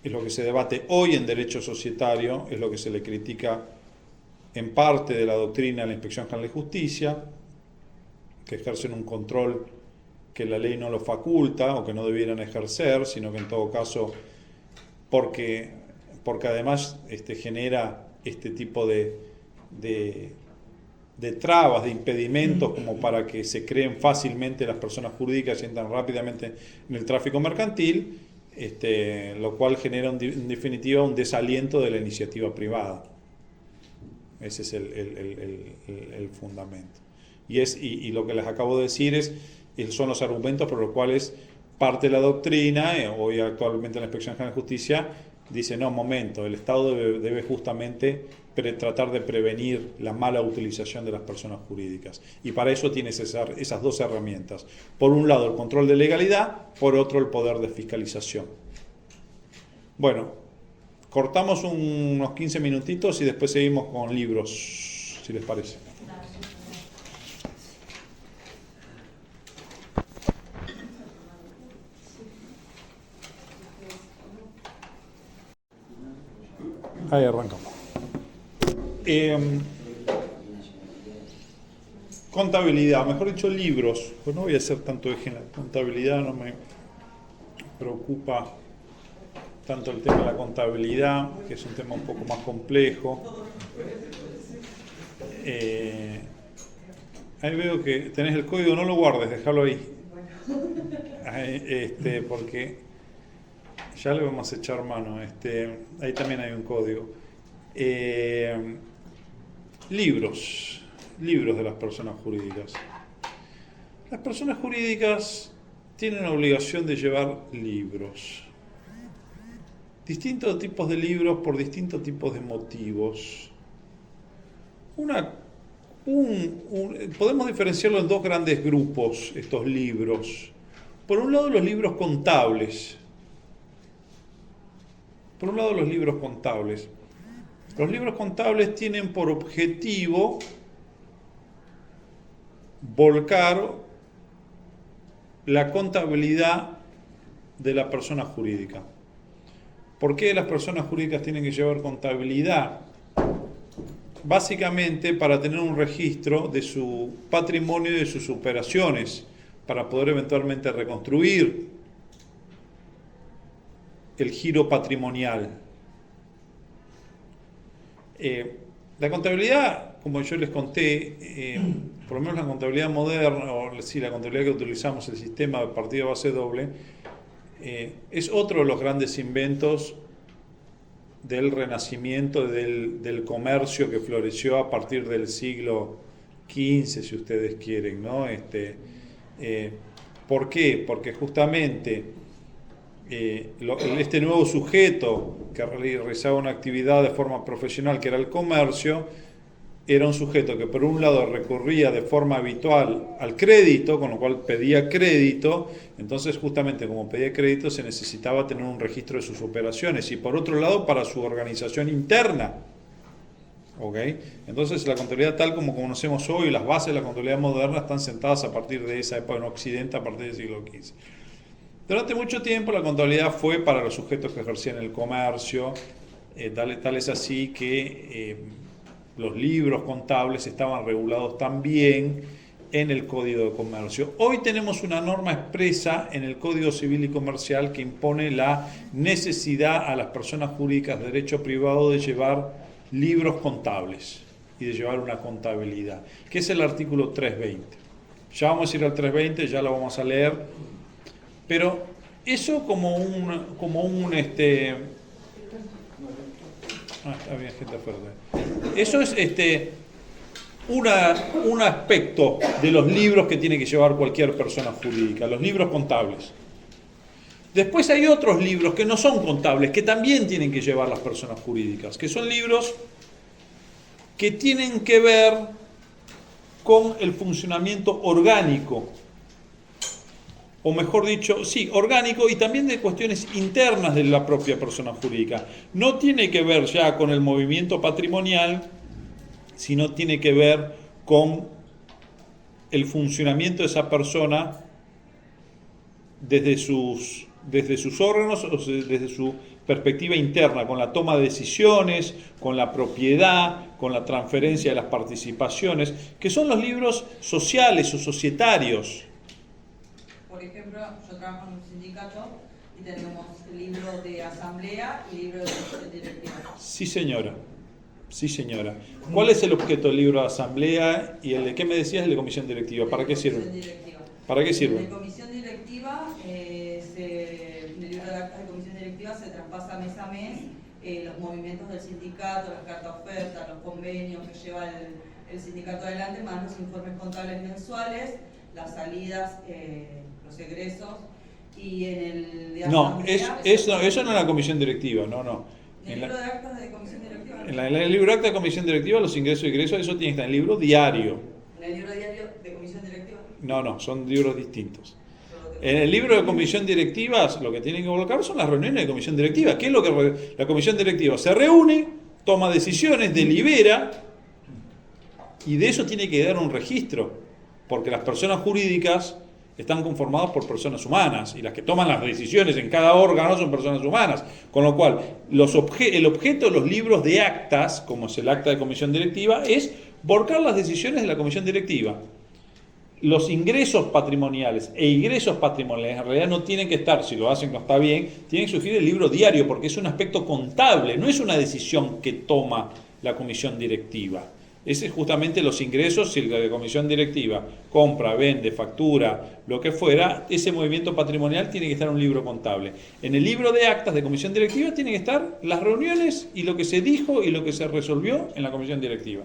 es lo que se debate hoy en derecho societario, es lo que se le critica en parte de la doctrina de la Inspección General de Justicia, que ejercen un control que la ley no lo faculta o que no debieran ejercer, sino que en todo caso, porque además genera este tipo de trabas, de impedimentos, como para que se creen fácilmente las personas jurídicas y entran rápidamente en el tráfico mercantil, lo cual genera en definitiva un desaliento de la iniciativa privada. Ese es el fundamento. Y lo que les acabo de decir son los argumentos por los cuales parte de la doctrina, hoy actualmente la Inspección General de Justicia, dice, no, momento, el Estado debe justamente tratar de prevenir la mala utilización de las personas jurídicas. Y para eso tiene esas dos herramientas. Por un lado, el control de legalidad, por otro, el poder de fiscalización. Bueno, cortamos unos 15 minutitos y después seguimos con libros, si les parece. Ahí arrancamos. Contabilidad, mejor dicho libros, pues no voy a hacer tanto eje en la contabilidad, no me preocupa tanto el tema de la contabilidad, que es un tema un poco más complejo. Ahí veo que tenés el código, no lo guardes, déjalo ahí. Porque ya le vamos a echar mano. Ahí también hay un código. Libros de las personas jurídicas. Las personas jurídicas tienen la obligación de llevar libros. Distintos tipos de libros por distintos tipos de motivos. Podemos diferenciarlo en dos grandes grupos, estos libros. Por un lado, los libros contables. Por un lado, los libros contables. Los libros contables tienen por objetivo volcar la contabilidad de la persona jurídica. ¿Por qué las personas jurídicas tienen que llevar contabilidad? Básicamente para tener un registro de su patrimonio y de sus operaciones, para poder eventualmente reconstruir el giro patrimonial. La contabilidad, como yo les conté, por lo menos la contabilidad moderna, o sí, la contabilidad que utilizamos, el sistema de partida base doble, es otro de los grandes inventos del renacimiento del comercio que floreció a partir del siglo XV, si ustedes quieren, ¿no? ¿Por qué? Porque justamente este nuevo sujeto que realizaba una actividad de forma profesional, que era el comercio, era un sujeto que por un lado recurría de forma habitual al crédito, con lo cual pedía crédito. Entonces justamente como pedía crédito se necesitaba tener un registro de sus operaciones, y por otro lado para su organización interna. ¿Okay? Entonces la contabilidad tal como conocemos hoy, las bases de la contabilidad moderna están sentadas a partir de esa época en Occidente, a partir del siglo XV. Durante mucho tiempo la contabilidad fue para los sujetos que ejercían el comercio, tal es así que los libros contables estaban regulados también en el Código de Comercio. Hoy tenemos una norma expresa en el Código Civil y Comercial que impone la necesidad a las personas jurídicas de derecho privado de llevar libros contables y de llevar una contabilidad, que es el artículo 320. Ya vamos a ir al 320, ya lo vamos a leer, pero eso como un está bien, gente fuerte. Eso es un aspecto de los libros que tiene que llevar cualquier persona jurídica, los libros contables. Después hay otros libros que no son contables, que también tienen que llevar las personas jurídicas, que son libros que tienen que ver con el funcionamiento orgánico, o mejor dicho, sí, orgánico, y también de cuestiones internas de la propia persona jurídica. No tiene que ver ya con el movimiento patrimonial, sino tiene que ver con el funcionamiento de esa persona desde sus órganos, o desde su perspectiva interna, con la toma de decisiones, con la propiedad, con la transferencia de las participaciones, que son los libros sociales o societarios. Por ejemplo, yo trabajo en un sindicato y tenemos libro de asamblea y libro de comisión directiva. Sí, señora. Sí, señora. ¿Cuál es el objeto del libro de asamblea y el de qué me decías, el de comisión directiva? ¿Para qué sirve? ¿Para qué sirve? En la comisión directiva, en el libro de actas de comisión directiva se traspasa mes a mes los movimientos del sindicato, las cartas ofertas, los convenios que lleva el sindicato adelante, más los informes contables mensuales, las salidas, los egresos, y en el de asamblea... No, eso no es la comisión directiva, no. ¿En el libro de actas de comisión directiva? En el libro de actas de comisión directiva, los ingresos y egresos, eso tiene que estar en el libro diario. ¿En el libro diario de comisión directiva? No, son libros distintos. En el libro de comisión directiva, lo que tienen que colocar son las reuniones de comisión directiva. ¿Qué es lo que la comisión directiva se reúne, toma decisiones, delibera, y de eso tiene que dar un registro, porque las personas jurídicas están conformadas por personas humanas, y las que toman las decisiones en cada órgano son personas humanas, con lo cual el objeto de los libros de actas, como es el acta de comisión directiva, es volcar las decisiones de la comisión directiva. Los ingresos patrimoniales e ingresos patrimoniales en realidad no tienen que estar, si lo hacen no está bien, tienen que surgir el libro diario, porque es un aspecto contable, no es una decisión que toma la comisión directiva. Ese es justamente los ingresos. Si la comisión directiva compra, vende, factura, lo que fuera, ese movimiento patrimonial tiene que estar en un libro contable. En el libro de actas de comisión directiva tienen que estar las reuniones y lo que se dijo y lo que se resolvió en la comisión directiva.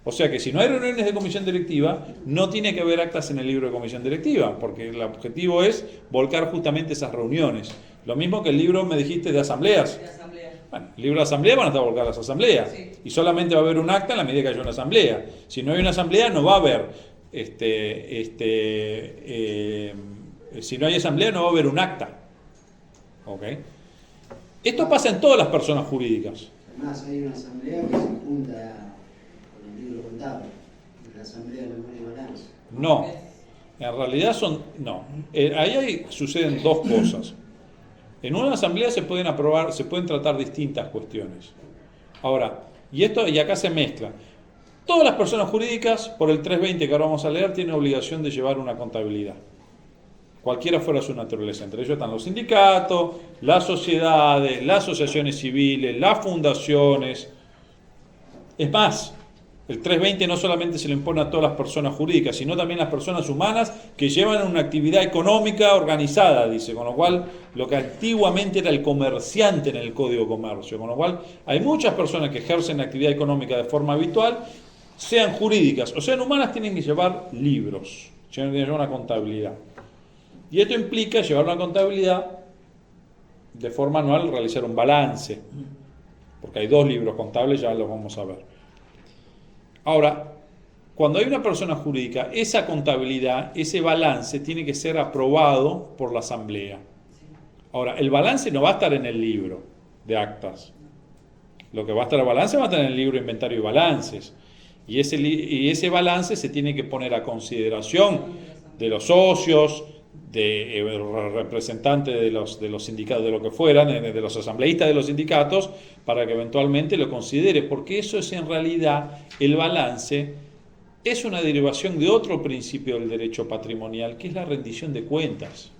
O sea que si no hay reuniones de comisión directiva, no tiene que haber actas en el libro de comisión directiva, porque el objetivo es volcar justamente esas reuniones. Lo mismo que el libro, me dijiste, de asambleas. De asamblea. Bueno, el libro de asamblea van a estar volcadas las asambleas. Sí. Y solamente va a haber un acta en la medida que haya una asamblea. Si no hay una asamblea, no va a haber. Si no hay asamblea, no va a haber un acta. ¿Ok? Esto pasa en todas las personas jurídicas. Además, hay una asamblea que se junta con el libro contable, la asamblea de memoria y balance. No, en realidad no. Suceden dos cosas. En una asamblea se pueden aprobar, se pueden tratar distintas cuestiones. Ahora, y acá se mezcla. Todas las personas jurídicas, por el 320 que ahora vamos a leer, tienen obligación de llevar una contabilidad. Cualquiera fuera su naturaleza. Entre ellos están los sindicatos, las sociedades, las asociaciones civiles, las fundaciones. Es más, el 320 no solamente se le impone a todas las personas jurídicas, sino también a las personas humanas que llevan una actividad económica organizada, dice, con lo cual lo que antiguamente era el comerciante en el Código de Comercio, con lo cual hay muchas personas que ejercen actividad económica de forma habitual, sean jurídicas o sean humanas, tienen que llevar libros, tienen que llevar una contabilidad. Y esto implica llevar una contabilidad de forma anual, realizar un balance, porque hay 2 libros contables, ya los vamos a ver. Ahora, cuando hay una persona jurídica, esa contabilidad, ese balance tiene que ser aprobado por la asamblea. Ahora, el balance no va a estar en el libro de actas. Lo que va a estar en el balance va a estar en el libro de inventario y balances. Y ese balance se tiene que poner a consideración de los socios, de representantes de los sindicatos, de lo que fueran, de los asambleístas de los sindicatos, para que eventualmente lo considere, porque eso es en realidad, el balance es una derivación de otro principio del derecho patrimonial, que es la rendición de cuentas.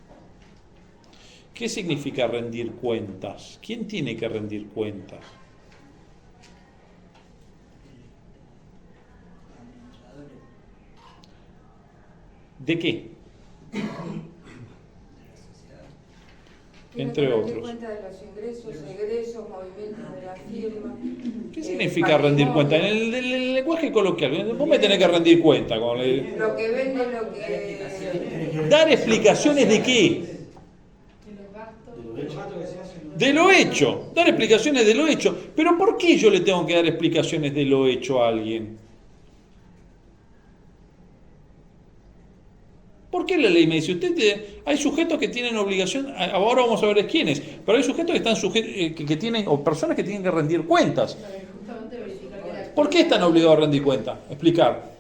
¿Qué significa rendir cuentas? ¿Quién tiene que rendir cuentas? ¿De qué? Entre otros. Cuenta de los ingresos, egresos, movimientos de la firma. ¿Qué significa rendir cuenta? En el lenguaje coloquial, vos me tenés que rendir cuenta. Lo que vende, lo que... ¿Dar explicaciones de qué? De lo hecho. Dar explicaciones de lo hecho. Pero ¿por qué yo le tengo que dar explicaciones de lo hecho a alguien? ¿Por qué la ley me dice? Hay sujetos que tienen obligación, ahora vamos a ver quiénes, pero hay sujetos que están que tienen, o personas que tienen que rendir cuentas. ¿Por qué están obligados a rendir cuentas? Explicar.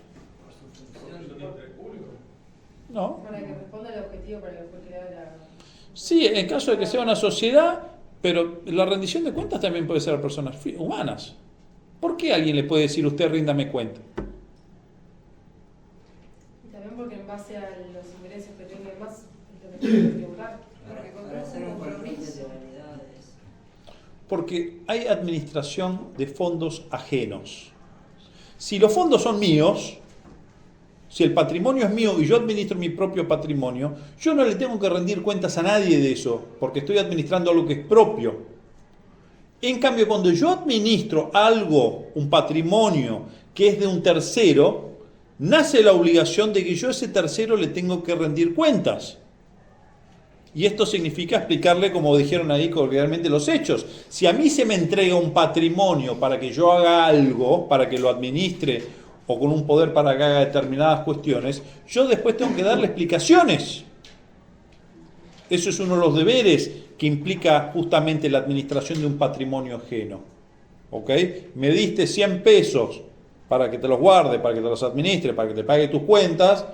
¿No? Para que responda al objetivo para el que fue creada. Sí, en caso de que sea una sociedad, pero la rendición de cuentas también puede ser a personas humanas. ¿Por qué alguien le puede decir, usted ríndame cuenta? Y también porque en base a los ingresos que tenga más, es lo que tiene que tributar. Para hacer un compromiso. Porque hay administración de fondos ajenos. Si los fondos son míos, si el patrimonio es mío y yo administro mi propio patrimonio, yo no le tengo que rendir cuentas a nadie de eso, porque estoy administrando algo que es propio. En cambio, cuando yo administro algo, un patrimonio que es de un tercero, nace la obligación de que yo a ese tercero le tengo que rendir cuentas. Y esto significa explicarle, como dijeron ahí cordialmente, los hechos. Si a mí se me entrega un patrimonio para que yo haga algo, para que lo administre, o con un poder para que haga determinadas cuestiones, yo después tengo que darle explicaciones. Eso es uno de los deberes que implica justamente la administración de un patrimonio ajeno. ¿Ok? Me diste 100 pesos para que te los guarde, para que te los administre, para que te pague tus cuentas,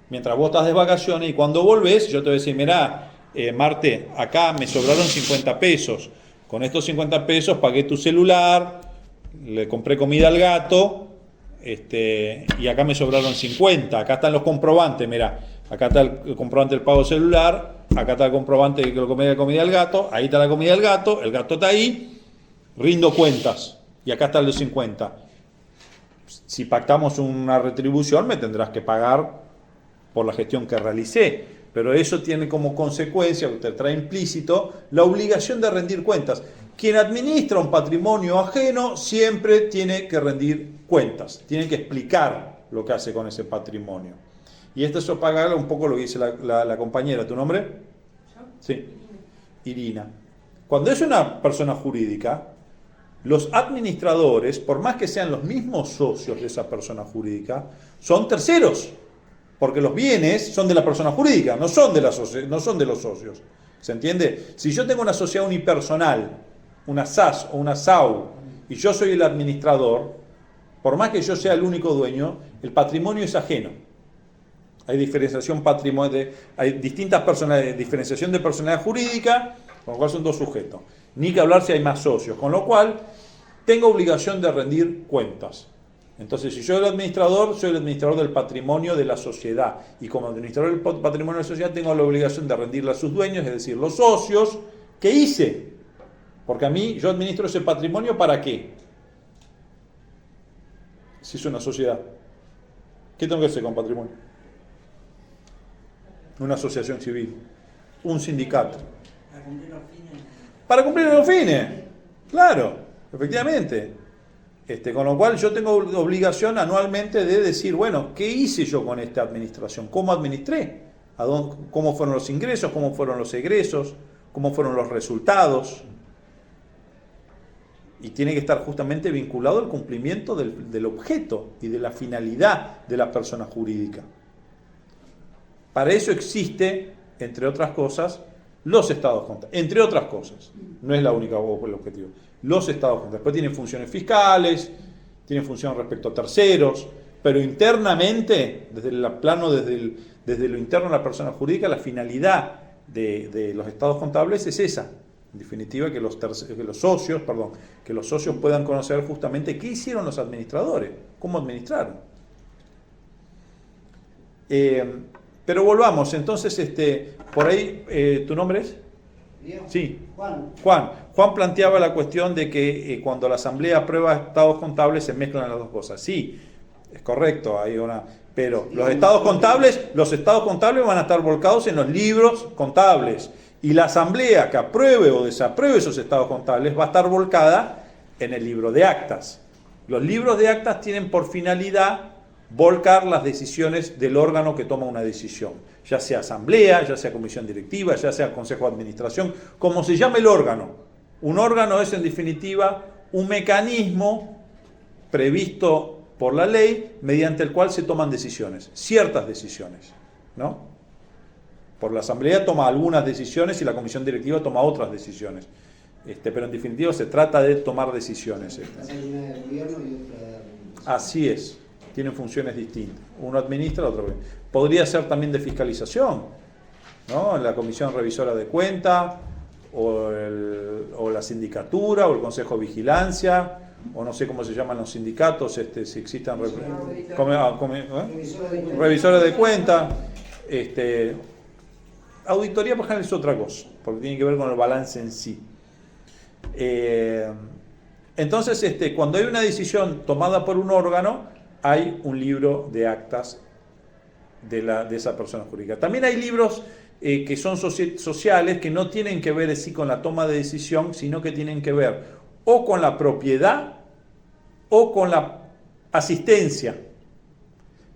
mientras vos estás de vacaciones, y cuando volvés, yo te voy a decir, mirá, Marte, acá me sobraron 50 pesos. Con estos 50 pesos pagué tu celular, le compré comida al gato, y acá me sobraron 50. Acá están los comprobantes, mirá. Acá está el comprobante del pago celular, acá está el comprobante de que lo comí comida al gato, ahí está la comida del gato, el gato está ahí, rindo cuentas, y acá está el de 50. Si pactamos una retribución, me tendrás que pagar por la gestión que realicé. Pero eso tiene como consecuencia, que te trae implícito, la obligación de rendir cuentas. Quien administra un patrimonio ajeno siempre tiene que rendir cuentas, tiene que explicar lo que hace con ese patrimonio. Y esto es pagar un poco lo que dice la compañera. ¿Tu nombre? ¿Yo? Sí. Irina. Cuando es una persona jurídica, los administradores, por más que sean los mismos socios de esa persona jurídica, son terceros. Porque los bienes son de la persona jurídica, no son de los socios. ¿Se entiende? Si yo tengo una sociedad unipersonal una SAS o una SAU, y yo soy el administrador, por más que yo sea el único dueño, el patrimonio es ajeno. Hay diferenciación patrimonial, hay distintas personalidades, diferenciación de personalidad jurídica, con lo cual son dos sujetos. Ni que hablar si hay más socios, con lo cual tengo obligación de rendir cuentas. Entonces, si yo soy el administrador del patrimonio de la sociedad, y como administrador del patrimonio de la sociedad tengo la obligación de rendirle a sus dueños, es decir, los socios, ¿qué hice? Porque a mí, yo administro ese patrimonio, ¿para qué? Si es una sociedad, ¿qué tengo que hacer con patrimonio? Una asociación civil, un sindicato. Para cumplir los fines. Para cumplir los fines, claro, efectivamente. Con lo cual yo tengo obligación anualmente de decir, bueno, ¿qué hice yo con esta administración? ¿Cómo administré? ¿Cómo fueron los ingresos? ¿Cómo fueron los egresos? ¿Cómo fueron los resultados? Y tiene que estar justamente vinculado al cumplimiento del objeto y de la finalidad de la persona jurídica. Para eso existe, entre otras cosas, los estados contables. Entre otras cosas, no es la única el objetivo. Los estados contables. Después tienen funciones fiscales, tienen función respecto a terceros, pero internamente, desde el plano, desde lo interno de la persona jurídica, la finalidad de los estados contables es esa. En definitiva, que los socios puedan conocer justamente qué hicieron los administradores, cómo administraron. Pero volvamos, entonces, por ahí, ¿tu nombre es? Sí. Juan planteaba la cuestión de que cuando la Asamblea aprueba estados contables se mezclan las dos cosas. Sí, es correcto, pero los estados contables van a estar volcados en los libros contables. Y la Asamblea que apruebe o desapruebe esos estados contables va a estar volcada en el libro de actas. Los libros de actas tienen por finalidad volcar las decisiones del órgano que toma una decisión, ya sea asamblea, ya sea comisión directiva, ya sea consejo de administración, como se llame el órgano. Un órgano es en definitiva un mecanismo previsto por la ley mediante el cual se toman decisiones, ciertas decisiones, ¿no? Por la asamblea toma algunas decisiones y la comisión directiva toma otras decisiones, pero en definitiva se trata de tomar decisiones. Una del gobierno y otra. Así es. Tienen funciones distintas. Uno administra, otro. Podría ser también de fiscalización, ¿no? En la comisión revisora de cuenta, o la sindicatura, o el consejo de vigilancia, o no sé cómo se llaman los sindicatos, si existan revisores de cuenta. Auditoría, por ejemplo, es otra cosa, porque tiene que ver con el balance en sí. Entonces, cuando hay una decisión tomada por un órgano, hay un libro de actas de esa persona jurídica. También hay libros que son sociales, que no tienen que ver así con la toma de decisión, sino que tienen que ver o con la propiedad o con la asistencia,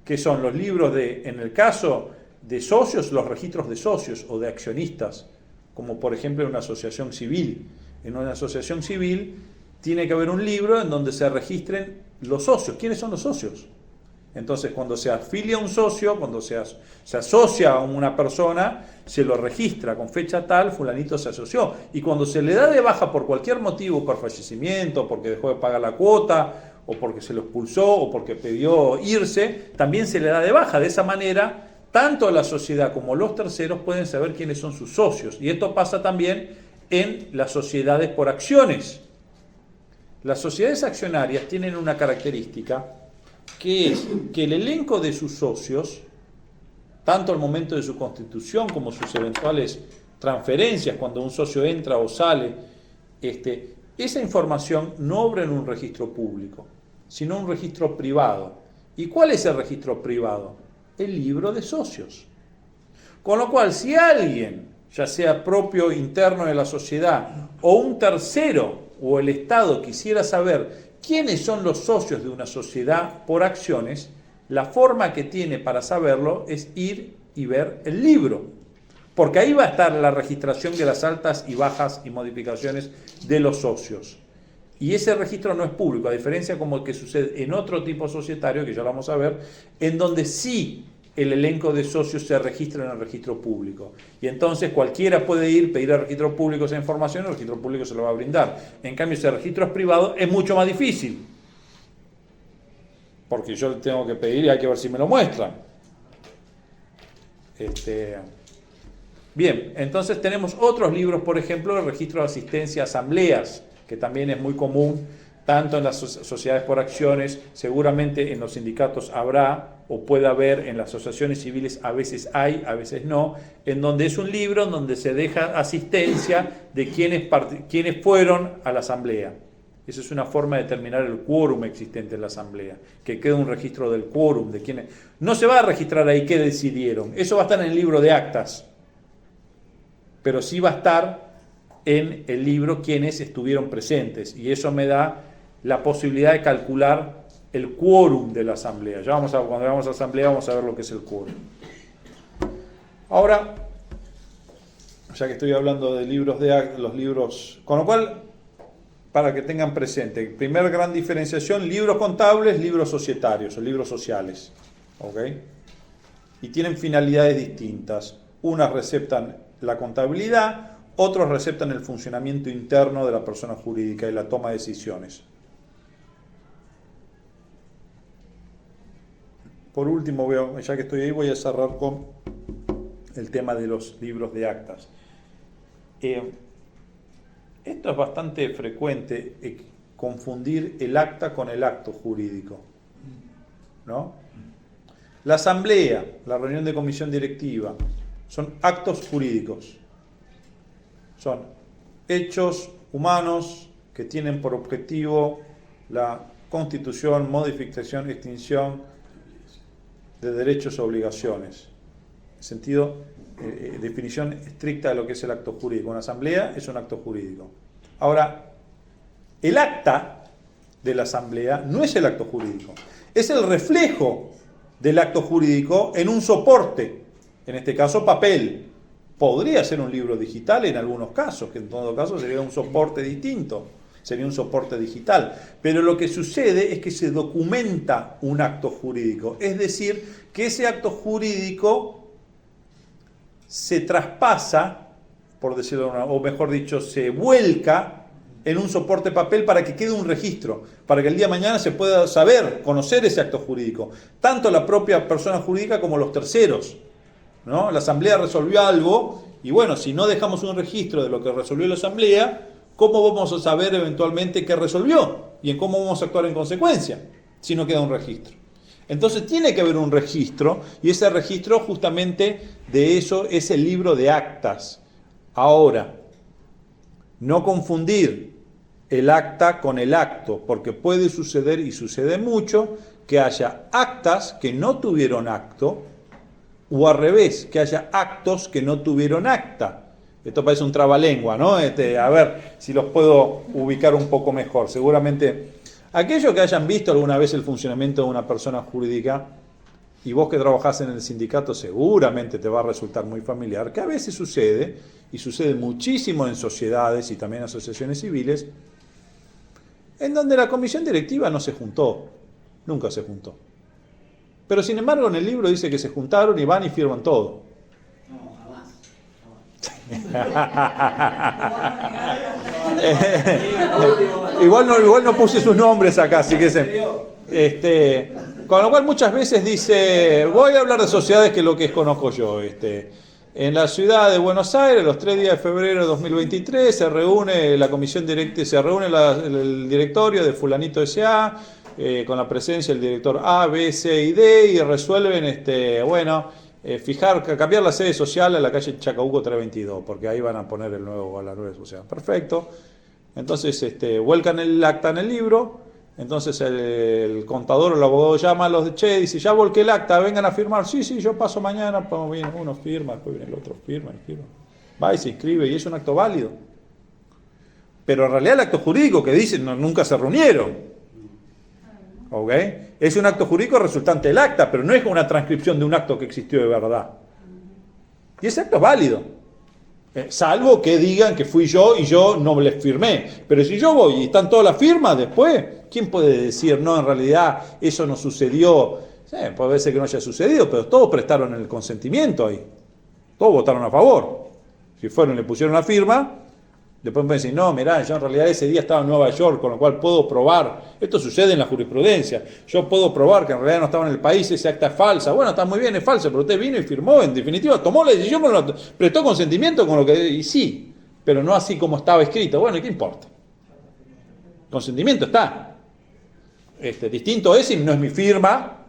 que son los libros en el caso de socios, los registros de socios o de accionistas, como por ejemplo en una asociación civil. En una asociación civil tiene que haber un libro en donde se registren los socios. ¿Quiénes son los socios? Entonces, cuando se afilia un socio, cuando se asocia a una persona, se lo registra con fecha tal, fulanito se asoció. Y cuando se le da de baja por cualquier motivo, por fallecimiento, porque dejó de pagar la cuota, o porque se lo expulsó, o porque pidió irse, también se le da de baja. De esa manera, tanto la sociedad como los terceros pueden saber quiénes son sus socios. Y esto pasa también en las sociedades por acciones. Las sociedades accionarias tienen una característica, que es que el elenco de sus socios, tanto al momento de su constitución como sus eventuales transferencias, cuando un socio entra o sale, esa información no obra en un registro público, sino un registro privado. ¿Y cuál es el registro privado? El libro de socios. Con lo cual, si alguien, ya sea propio interno de la sociedad o un tercero o el Estado quisiera saber quiénes son los socios de una sociedad por acciones, la forma que tiene para saberlo es ir y ver el libro, porque ahí va a estar la registración de las altas y bajas y modificaciones de los socios. Y ese registro no es público, a diferencia como el que sucede en otro tipo societario, que ya lo vamos a ver, en donde sí el elenco de socios se registra en el registro público. Y entonces cualquiera puede ir, pedir al registro público esa información, el registro público se lo va a brindar. En cambio, si el registro es privado, es mucho más difícil. Porque yo tengo que pedir y hay que ver si me lo muestran. Bien, entonces tenemos otros libros, por ejemplo, el registro de asistencia a asambleas, que también es muy común, tanto en las sociedades por acciones, seguramente en los sindicatos habrá, o puede haber, en las asociaciones civiles a veces hay, a veces no, en donde es un libro en donde se deja asistencia de quienes fueron a la asamblea. Esa es una forma de determinar el quórum existente en la asamblea, que quede un registro del quórum, de quienes... No se va a registrar ahí qué decidieron, eso va a estar en el libro de actas, pero sí va a estar en el libro quienes estuvieron presentes, y eso me da la posibilidad de calcular el quórum de la asamblea. Cuando vamos a la asamblea vamos a ver lo que es el quórum. Ahora, ya que estoy hablando de libros los libros, con lo cual, para que tengan presente, primera gran diferenciación, libros contables, libros societarios o libros sociales, ¿ok? Y tienen finalidades distintas. Unas receptan la contabilidad, otros receptan el funcionamiento interno de la persona jurídica y la toma de decisiones. Por último, ya que estoy ahí, voy a cerrar con el tema de los libros de actas. Esto es bastante frecuente, confundir el acta con el acto jurídico, ¿no? La asamblea, la reunión de comisión directiva, son actos jurídicos. Son hechos humanos que tienen por objetivo la constitución, modificación, extinción de derechos o obligaciones. En sentido, definición estricta de lo que es el acto jurídico. Una asamblea es un acto jurídico. Ahora, el acta de la asamblea no es el acto jurídico, es el reflejo del acto jurídico en un soporte, en este caso papel. Podría ser un libro digital en algunos casos, que en todo caso sería un soporte distinto, sería un soporte digital. Pero lo que sucede es que se documenta un acto jurídico, es decir, que ese acto jurídico se traspasa, por decirlo o mejor dicho, se vuelca en un soporte papel para que quede un registro, para que el día de mañana se pueda saber, conocer ese acto jurídico, tanto la propia persona jurídica como los terceros, ¿no? La asamblea resolvió algo y bueno, si no dejamos un registro de lo que resolvió la asamblea, ¿cómo vamos a saber eventualmente qué resolvió? Y en cómo vamos a actuar en consecuencia, si no queda un registro. Entonces tiene que haber un registro, y ese registro justamente de eso es el libro de actas. Ahora, no confundir el acta con el acto, porque puede suceder, y sucede mucho, que haya actas que no tuvieron acto, o al revés, que haya actos que no tuvieron acta. Esto parece un trabalengua, ¿no? A ver si los puedo ubicar un poco mejor. Seguramente, aquellos que hayan visto alguna vez el funcionamiento de una persona jurídica, y vos que trabajás en el sindicato seguramente te va a resultar muy familiar, que a veces sucede, y sucede muchísimo en sociedades y también en asociaciones civiles, en donde la comisión directiva no se juntó, nunca se juntó. Pero sin embargo en el libro dice que se juntaron y van y firman todo. No, jamás. Igual no puse sus nombres acá, así que con lo cual muchas veces dice, voy a hablar de sociedades que es lo que conozco yo. En la ciudad de Buenos Aires, los 3 días de febrero de 2023, se reúne la comisión directiva, se reúne el directorio de fulanito S.A., con la presencia del director A, B, C y D, y resuelven, cambiar la sede social a la calle Chacabuco 322, porque ahí van a poner la nueva sociedad. Perfecto. Entonces, vuelcan el acta en el libro. Entonces el contador o el abogado llama a los de Che, dice, ya volqué el acta, vengan a firmar. Sí, yo paso mañana. Viene uno, firma, después viene el otro, firma. Va y se inscribe, y es un acto válido. Pero en realidad el acto jurídico que dicen nunca se reunieron. ¿Ok? Es un acto jurídico resultante del acta, pero no es una transcripción de un acto que existió de verdad. Y ese acto es válido. Salvo que digan que fui yo y yo no les firmé. Pero si yo voy y están todas las firmas después, ¿quién puede decir, no, en realidad eso no sucedió? Sí, puede ser que no haya sucedido, pero todos prestaron el consentimiento ahí. Todos votaron a favor. Si fueron y le pusieron la firma, después me dicen, no, mirá, yo en realidad ese día estaba en Nueva York, con lo cual puedo probar. Esto sucede en la jurisprudencia. Yo puedo probar que en realidad no estaba en el país, ese acta es falsa. Bueno, está muy bien, es falsa, pero usted vino y firmó, en definitiva, tomó la decisión, prestó consentimiento con lo que... Y sí, pero no así como estaba escrito. Bueno, ¿y qué importa? Consentimiento está. Distinto es si no es mi firma.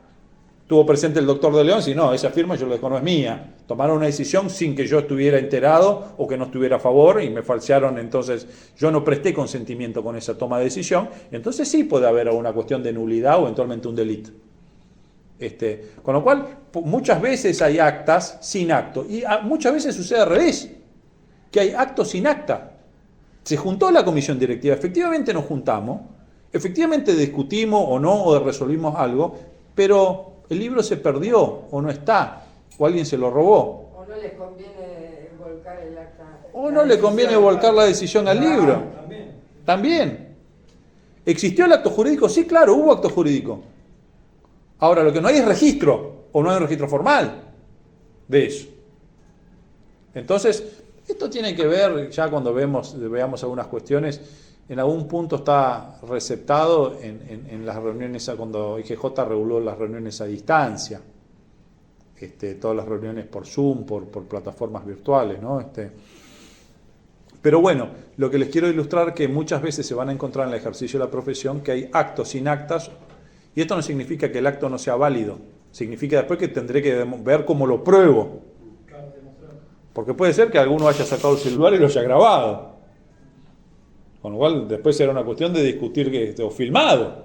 Tuvo presente el doctor de León, si no, esa firma yo lo dejo, no es mía. Tomaron una decisión sin que yo estuviera enterado o que no estuviera a favor y me falsearon, entonces yo no presté consentimiento con esa toma de decisión, entonces sí puede haber una cuestión de nulidad o eventualmente un delito. Con lo cual, muchas veces hay actas sin acto y muchas veces sucede al revés, que hay actos sin acta. Se juntó la comisión directiva, efectivamente nos juntamos, efectivamente discutimos o no, o resolvimos algo, pero el libro se perdió o no está, o alguien se lo robó. O no les conviene volcar el acta. O no le conviene volcar la decisión al libro. También. ¿Existió el acto jurídico? Sí, claro, hubo acto jurídico. Ahora, lo que no hay es registro, o no hay un registro formal de eso. Entonces, esto tiene que ver, ya cuando veamos algunas cuestiones, en algún punto está receptado en las reuniones, cuando IGJ reguló las reuniones a distancia, todas las reuniones por Zoom, por plataformas virtuales, ¿no? Pero bueno, lo que les quiero ilustrar es que muchas veces se van a encontrar en el ejercicio de la profesión que hay actos sin actas, y esto no significa que el acto no sea válido, significa después que tendré que ver cómo lo pruebo. Porque puede ser que alguno haya sacado el celular y lo haya grabado. Con lo cual después será una cuestión de discutir o filmado.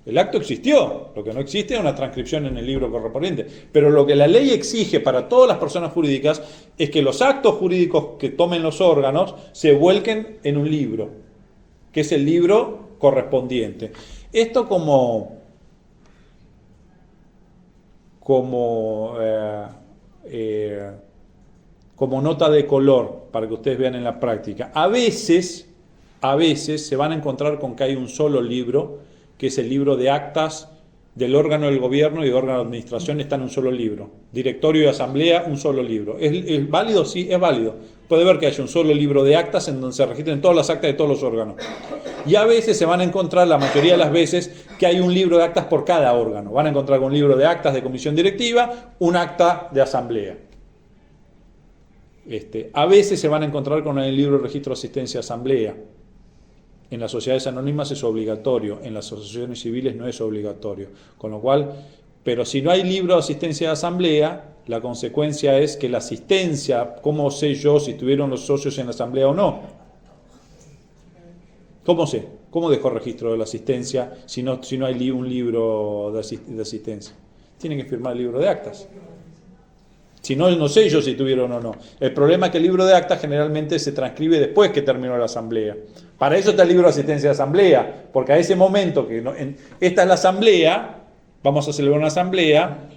El acto existió, lo que no existe es una transcripción en el libro correspondiente. Pero lo que la ley exige para todas las personas jurídicas es que los actos jurídicos que tomen los órganos se vuelquen en un libro, que es el libro correspondiente. Esto como nota de color, para que ustedes vean en la práctica. A veces se van a encontrar con que hay un solo libro, que es el libro de actas del órgano del gobierno y del órgano de administración, está en un solo libro. Directorio y asamblea, un solo libro. ¿Es válido? Sí, es válido. Puede ver que haya un solo libro de actas en donde se registren todas las actas de todos los órganos. Y a veces se van a encontrar, la mayoría de las veces, que hay un libro de actas por cada órgano. Van a encontrar con un libro de actas de comisión directiva, un acta de asamblea. A veces se van a encontrar con el libro de registro de asistencia a asamblea. En las sociedades anónimas es obligatorio, en las asociaciones civiles no es obligatorio. Con lo cual, pero si no hay libro de asistencia de asamblea, la consecuencia es que la asistencia, ¿cómo sé yo si estuvieron los socios en la asamblea o no? ¿Cómo sé? ¿Cómo dejo registro de la asistencia si no hay un libro de asistencia? Tienen que firmar el libro de actas. Si no, no sé yo si tuvieron o no. El problema es que el libro de actas generalmente se transcribe después que terminó la asamblea. Para eso está el libro de asistencia de asamblea, porque a ese momento que esta es la asamblea, vamos a celebrar una asamblea,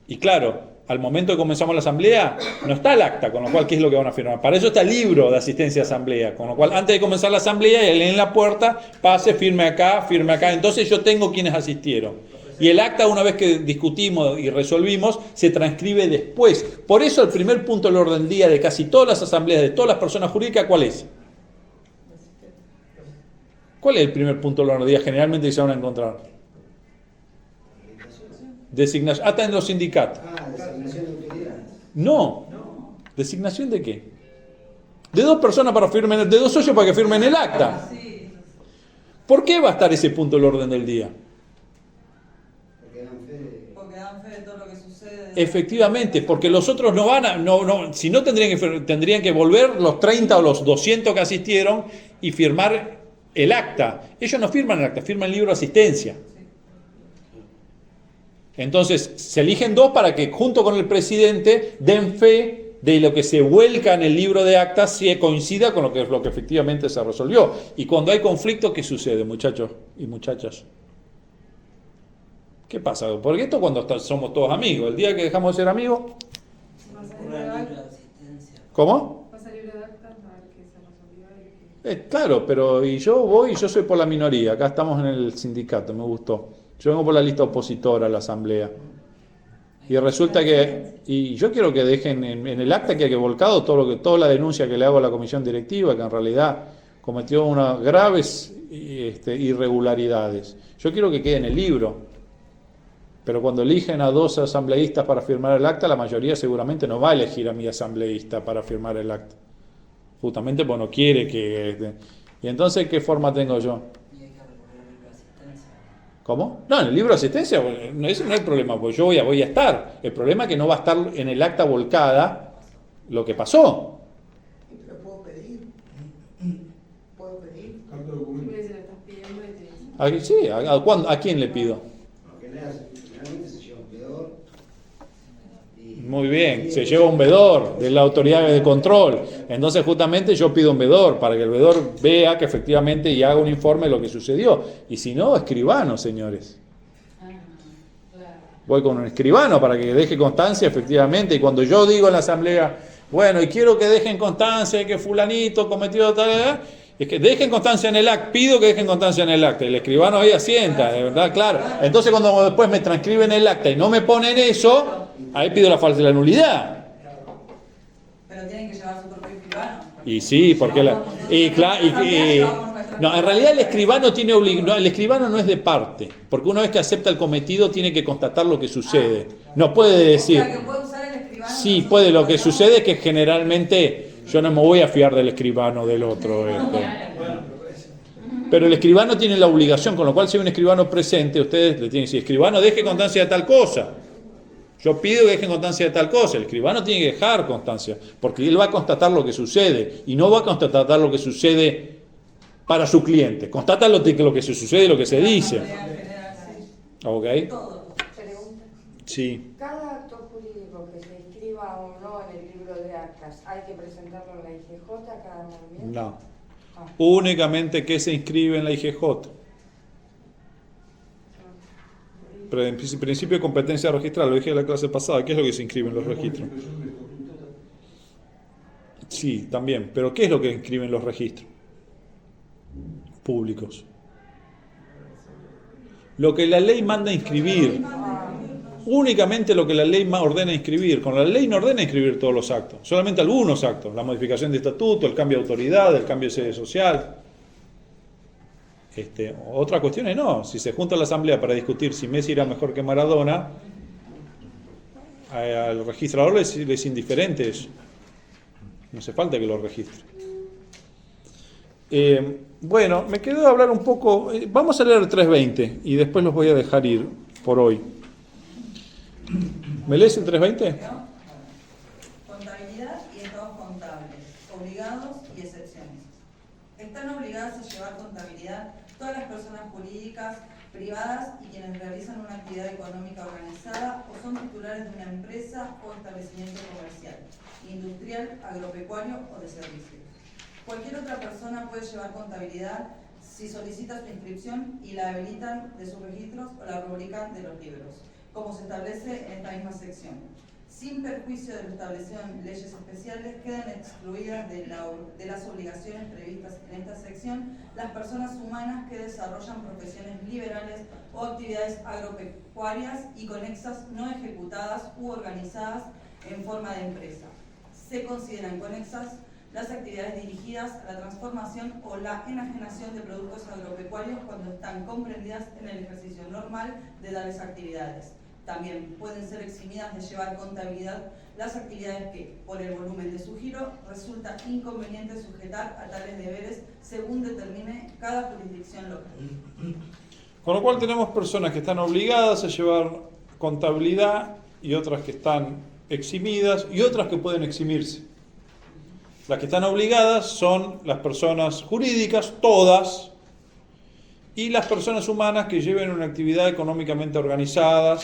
y claro, al momento que comenzamos la asamblea, no está el acta, con lo cual, ¿qué es lo que van a firmar? Para eso está el libro de asistencia de asamblea, con lo cual, antes de comenzar la asamblea, él en la puerta, pase, firme acá, entonces yo tengo quienes asistieron. Y el acta, una vez que discutimos y resolvimos, se transcribe después. Por eso el primer punto del orden del día de casi todas las asambleas, de todas las personas jurídicas, ¿cuál es? ¿Cuál es el primer punto del orden del día? Generalmente se van a encontrar. Designación. Hasta en los sindicatos. Designación de autoridades. No. ¿Designación de qué? De dos personas para firmen, de dos socios para que firmen el acta. ¿Por qué va a estar ese punto del orden del día? Porque dan fe de todo lo que sucede. Efectivamente, porque los otros no van a, si no tendrían que volver los 30 o los 200 que asistieron y firmar el acta. Ellos no firman el acta, firman el libro de asistencia. Entonces, se eligen dos para que junto con el presidente den fe de lo que se vuelca en el libro de actas si coincida con lo que efectivamente se resolvió. Y cuando hay conflicto, ¿qué sucede, muchachos y muchachas? ¿Qué pasa? Porque esto cuando somos todos amigos. El día que dejamos de ser amigos... ¿Cómo? Va a salir de actas a ver qué se resolvió. Claro, pero yo soy por la minoría. Acá estamos en el sindicato, me gustó. Yo vengo por la lista opositora a la asamblea. Y resulta que, y yo quiero que dejen en el acta que hay volcado toda la denuncia que le hago a la comisión directiva, que en realidad cometió unas graves irregularidades. Yo quiero que quede en el libro. Pero cuando eligen a 2 asambleístas para firmar el acta, la mayoría seguramente no va a elegir a mi asambleísta para firmar el acta. Justamente porque no quiere que... ¿Y entonces qué forma tengo yo? ¿Cómo? No, en el libro de asistencia, no, ese no es el problema, porque yo voy a estar. El problema es que no va a estar en el acta volcada lo que pasó. Pero puedo pedir. Puedo pedir. Siempre se lo estás pidiendo y te dicen. Sí, ¿a quién le pido? Generalmente se lleva un veedor. Muy bien, se lleva un veedor de la autoridad de control. Entonces justamente yo pido un veedor para que el veedor vea que efectivamente y haga un informe de lo que sucedió. Y si no, escribano, señores. Voy con un escribano para que deje constancia efectivamente. Y cuando yo digo en la asamblea, bueno, y quiero que dejen constancia de que fulanito cometió tal... Es que dejen constancia en el acta, pido que dejen constancia en el acta. El escribano ahí asienta, de verdad, claro. Entonces cuando después me transcriben el acta y no me ponen eso, ahí pido la nulidad. Pero tienen que llevar su propio escribano. Y sí, porque no, en realidad el escribano tiene el escribano no es de parte, porque una vez que acepta el cometido tiene que constatar lo que sucede. No puede decir. O sea, que puede usar el escribano. Sí, puede. Lo que sucede es que generalmente yo no me voy a fiar del escribano del otro. Pero el escribano tiene la obligación, con lo cual si hay un escribano presente, ustedes le tienen que decir, escribano, deje constancia de tal cosa. Yo pido que dejen constancia de tal cosa. El escribano tiene que dejar constancia, porque él va a constatar lo que sucede, y no va a constatar lo que sucede para su cliente. Constata lo que se sucede y lo que se dice. ¿Ok? Todo. Pregunta. Sí. ¿Cada acto jurídico que se inscriba o no en el libro de actas hay que presentarlo en la IGJ cada movimiento? No. Únicamente que se inscribe en la IGJ. Pero en principio de competencia registral, lo dije en la clase pasada, ¿qué es lo que se inscribe en los registros? Sí, también, pero ¿qué es lo que inscriben los registros públicos? Lo que la ley manda inscribir, únicamente lo que la ley ordena inscribir. Con la ley no ordena inscribir todos los actos, solamente algunos actos, la modificación de estatuto, el cambio de autoridad, el cambio de sede social. Otra cuestión es no, si se junta la asamblea para discutir si Messi era mejor que Maradona, al registrador le es indiferente eso. No hace falta que lo registre. Bueno, me quedó hablar un poco, vamos a leer el 320 y después los voy a dejar ir por hoy. ¿Me lees el 320? Contabilidad y estados contables, obligados y excepciones. Están obligadas a llevar contabilidad todas las personas jurídicas, privadas y quienes realizan una actividad económica organizada o son titulares de una empresa o establecimiento comercial, industrial, agropecuario o de servicios. Cualquier otra persona puede llevar contabilidad si solicita su inscripción y la habilitan de sus registros o la rubrican de los libros, como se establece en esta misma sección. Sin perjuicio de lo establecido en leyes especiales, quedan excluidas de las obligaciones previstas en esta sección las personas humanas que desarrollan profesiones liberales o actividades agropecuarias y conexas no ejecutadas u organizadas en forma de empresa. Se consideran conexas las actividades dirigidas a la transformación o la enajenación de productos agropecuarios cuando están comprendidas en el ejercicio normal de tales actividades. También pueden ser eximidas de llevar contabilidad las actividades que, por el volumen de su giro, resulta inconveniente sujetar a tales deberes según determine cada jurisdicción local. Con lo cual tenemos personas que están obligadas a llevar contabilidad y otras que están eximidas y otras que pueden eximirse. Las que están obligadas son las personas jurídicas, todas, y las personas humanas que lleven una actividad económicamente organizada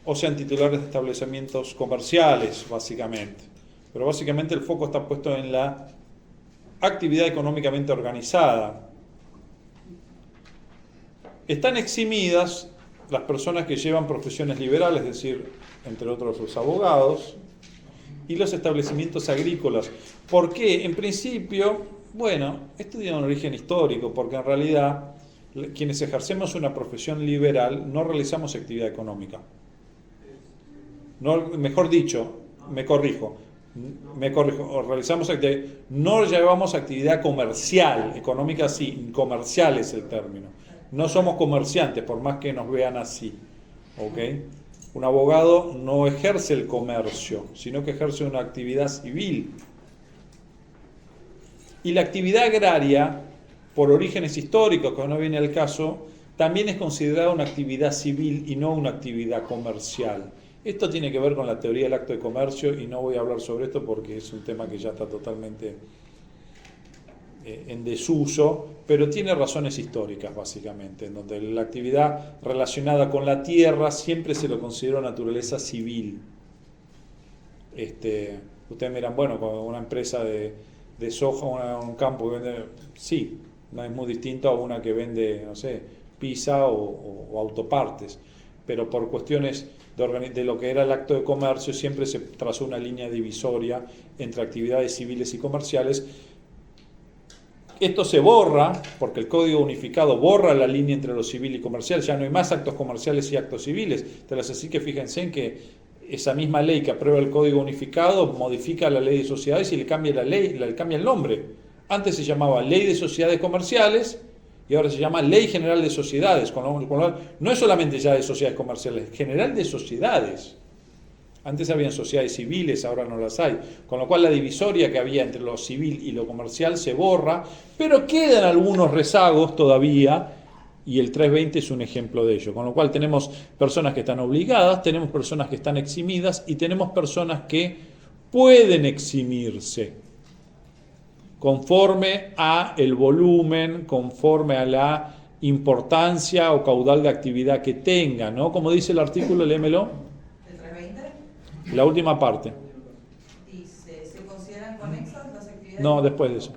o sean titulares de establecimientos comerciales, básicamente. Pero básicamente el foco está puesto en la actividad económicamente organizada. Están eximidas las personas que llevan profesiones liberales, es decir, entre otros los abogados, y los establecimientos agrícolas. ¿Por qué? En principio, bueno, esto tiene un origen histórico, porque en realidad quienes ejercemos una profesión liberal no realizamos actividad económica. No, mejor dicho, me corrijo, realizamos actividad, no llevamos actividad comercial, económica sí, comercial es el término. No somos comerciantes, por más que nos vean así. ¿Ok? Un abogado no ejerce el comercio, sino que ejerce una actividad civil. Y la actividad agraria, por orígenes históricos, que no viene al caso, también es considerada una actividad civil y no una actividad comercial. Esto tiene que ver con la teoría del acto de comercio y no voy a hablar sobre esto porque es un tema que ya está totalmente en desuso, pero tiene razones históricas básicamente, en donde la actividad relacionada con la tierra siempre se lo consideró naturaleza civil. Ustedes miran, bueno, con una empresa de soja, un campo que vende, sí, no es muy distinto a una que vende, no sé, pizza o autopartes, pero por cuestiones de lo que era el acto de comercio siempre se trazó una línea divisoria entre actividades civiles y comerciales. Esto se borra, porque el Código Unificado borra la línea entre lo civil y comercial, ya no hay más actos comerciales y actos civiles. Entonces, así que fíjense en que esa misma ley que aprueba el Código Unificado modifica la ley de sociedades y le cambia la ley, le cambia el nombre. Antes se llamaba Ley de Sociedades Comerciales y ahora se llama Ley General de Sociedades, con lo, no es solamente ya de sociedades comerciales, general de sociedades. Antes habían sociedades civiles, ahora no las hay, con lo cual la divisoria que había entre lo civil y lo comercial se borra, pero quedan algunos rezagos todavía, y el 320 es un ejemplo de ello, con lo cual tenemos personas que están obligadas, tenemos personas que están eximidas y tenemos personas que pueden eximirse conforme a el volumen, conforme a la importancia o caudal de actividad que tenga, ¿no? Como dice el artículo, léemelo. ¿El 320? La última parte. Dice, ¿se consideran conexas las actividades? No, después de eso.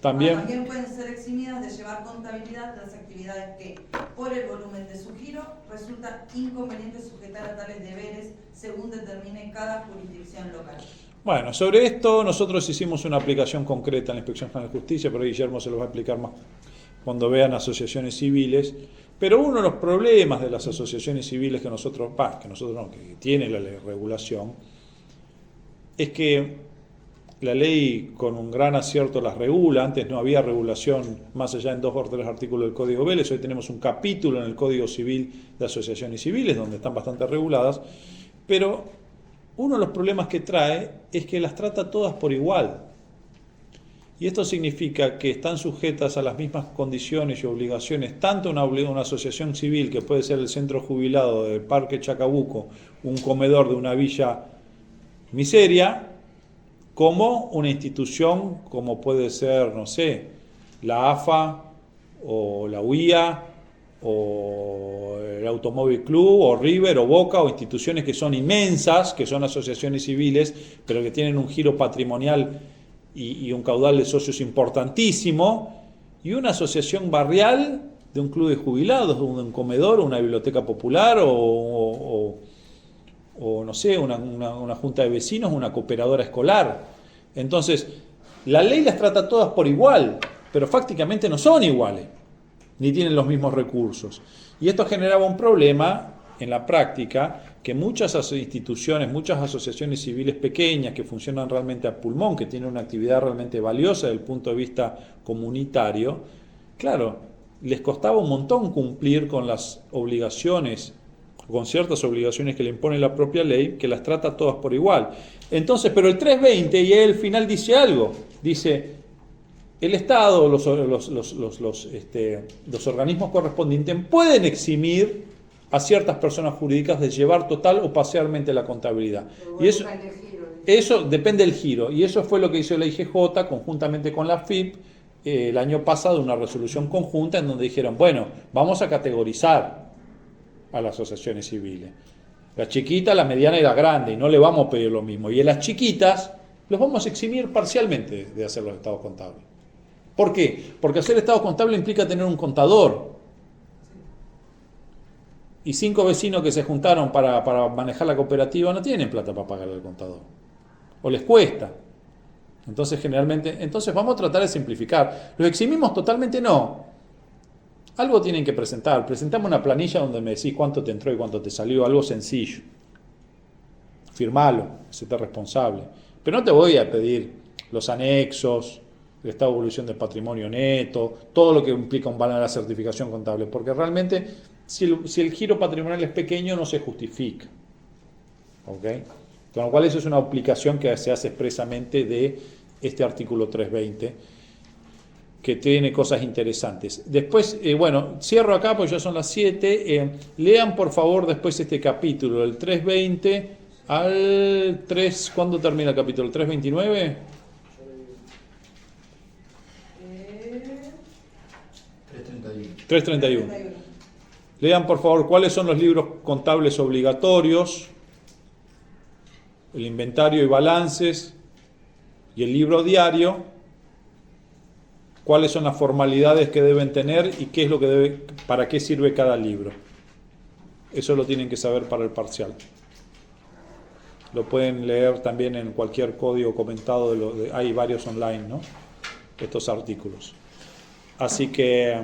También. También pueden ser eximidas de llevar contabilidad las actividades que, por el volumen de su giro, resulta inconveniente sujetar a tales deberes según determine cada jurisdicción local. Bueno, sobre esto nosotros hicimos una aplicación concreta en la Inspección General de Justicia, pero Guillermo se los va a explicar más cuando vean asociaciones civiles. Pero uno de los problemas de las asociaciones civiles que tiene la regulación, es que la ley con un gran acierto las regula. Antes no había regulación más allá en 2 o 3 artículos del Código Vélez. Hoy tenemos un capítulo en el Código Civil de asociaciones civiles donde están bastante reguladas, pero uno de los problemas que trae es que las trata todas por igual. Y esto significa que están sujetas a las mismas condiciones y obligaciones, tanto una asociación civil, que puede ser el centro jubilado del Parque Chacabuco, un comedor de una villa miseria, como una institución como puede ser, no sé, la AFA o la UIA o el Automóvil Club o River o Boca, o instituciones que son inmensas, que son asociaciones civiles, pero que tienen un giro patrimonial y un caudal de socios importantísimo, y una asociación barrial de un club de jubilados, de un comedor, una biblioteca popular o no sé, una junta de vecinos, una cooperadora escolar. Entonces, la ley las trata todas por igual, pero fácticamente no son iguales, ni tienen los mismos recursos. Y esto generaba un problema en la práctica, que muchas instituciones, muchas asociaciones civiles pequeñas que funcionan realmente a pulmón, que tienen una actividad realmente valiosa desde el punto de vista comunitario, claro, les costaba un montón cumplir con las obligaciones, con ciertas obligaciones que le impone la propia ley, que las trata todas por igual. Entonces, pero el 320, y al final dice algo, dice: el Estado, los organismos correspondientes pueden eximir a ciertas personas jurídicas de llevar total o parcialmente la contabilidad. Y eso depende del giro, y eso fue lo que hizo la IGJ conjuntamente con la FIP el año pasado, una resolución conjunta en donde dijeron, bueno, vamos a categorizar a las asociaciones civiles. La chiquita, la mediana y la grande, y no le vamos a pedir lo mismo. Y en las chiquitas los vamos a eximir parcialmente de hacer los estados contables. ¿Por qué? Porque hacer estado contable implica tener un contador. Y 5 vecinos que se juntaron para manejar la cooperativa no tienen plata para pagarle al contador. O les cuesta. Entonces, generalmente, vamos a tratar de simplificar. ¿Los eximimos totalmente? No. Algo tienen que presentar. Presentame una planilla donde me decís cuánto te entró y cuánto te salió, algo sencillo. Firmalo, séte responsable. Pero no te voy a pedir los anexos, el estado de evolución del patrimonio neto, todo lo que implica un balance de la certificación contable, porque realmente si el giro patrimonial es pequeño no se justifica. ¿Ok? Con lo cual eso es una aplicación que se hace expresamente de este artículo 320, que tiene cosas interesantes. Después, bueno, cierro acá porque ya son las 7. Lean por favor después este capítulo, del 320 al 3... ¿Cuándo termina el capítulo? ¿329? 331. Lean por favor cuáles son los libros contables obligatorios, el inventario y balances y el libro diario. Cuáles son las formalidades que deben tener y qué es lo que para qué sirve cada libro. Eso lo tienen que saber para el parcial. Lo pueden leer también en cualquier código comentado, hay varios online, ¿no? Estos artículos. Así que,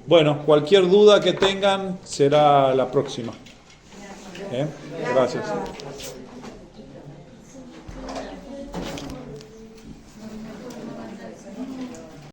bueno, cualquier duda que tengan será la próxima. Gracias.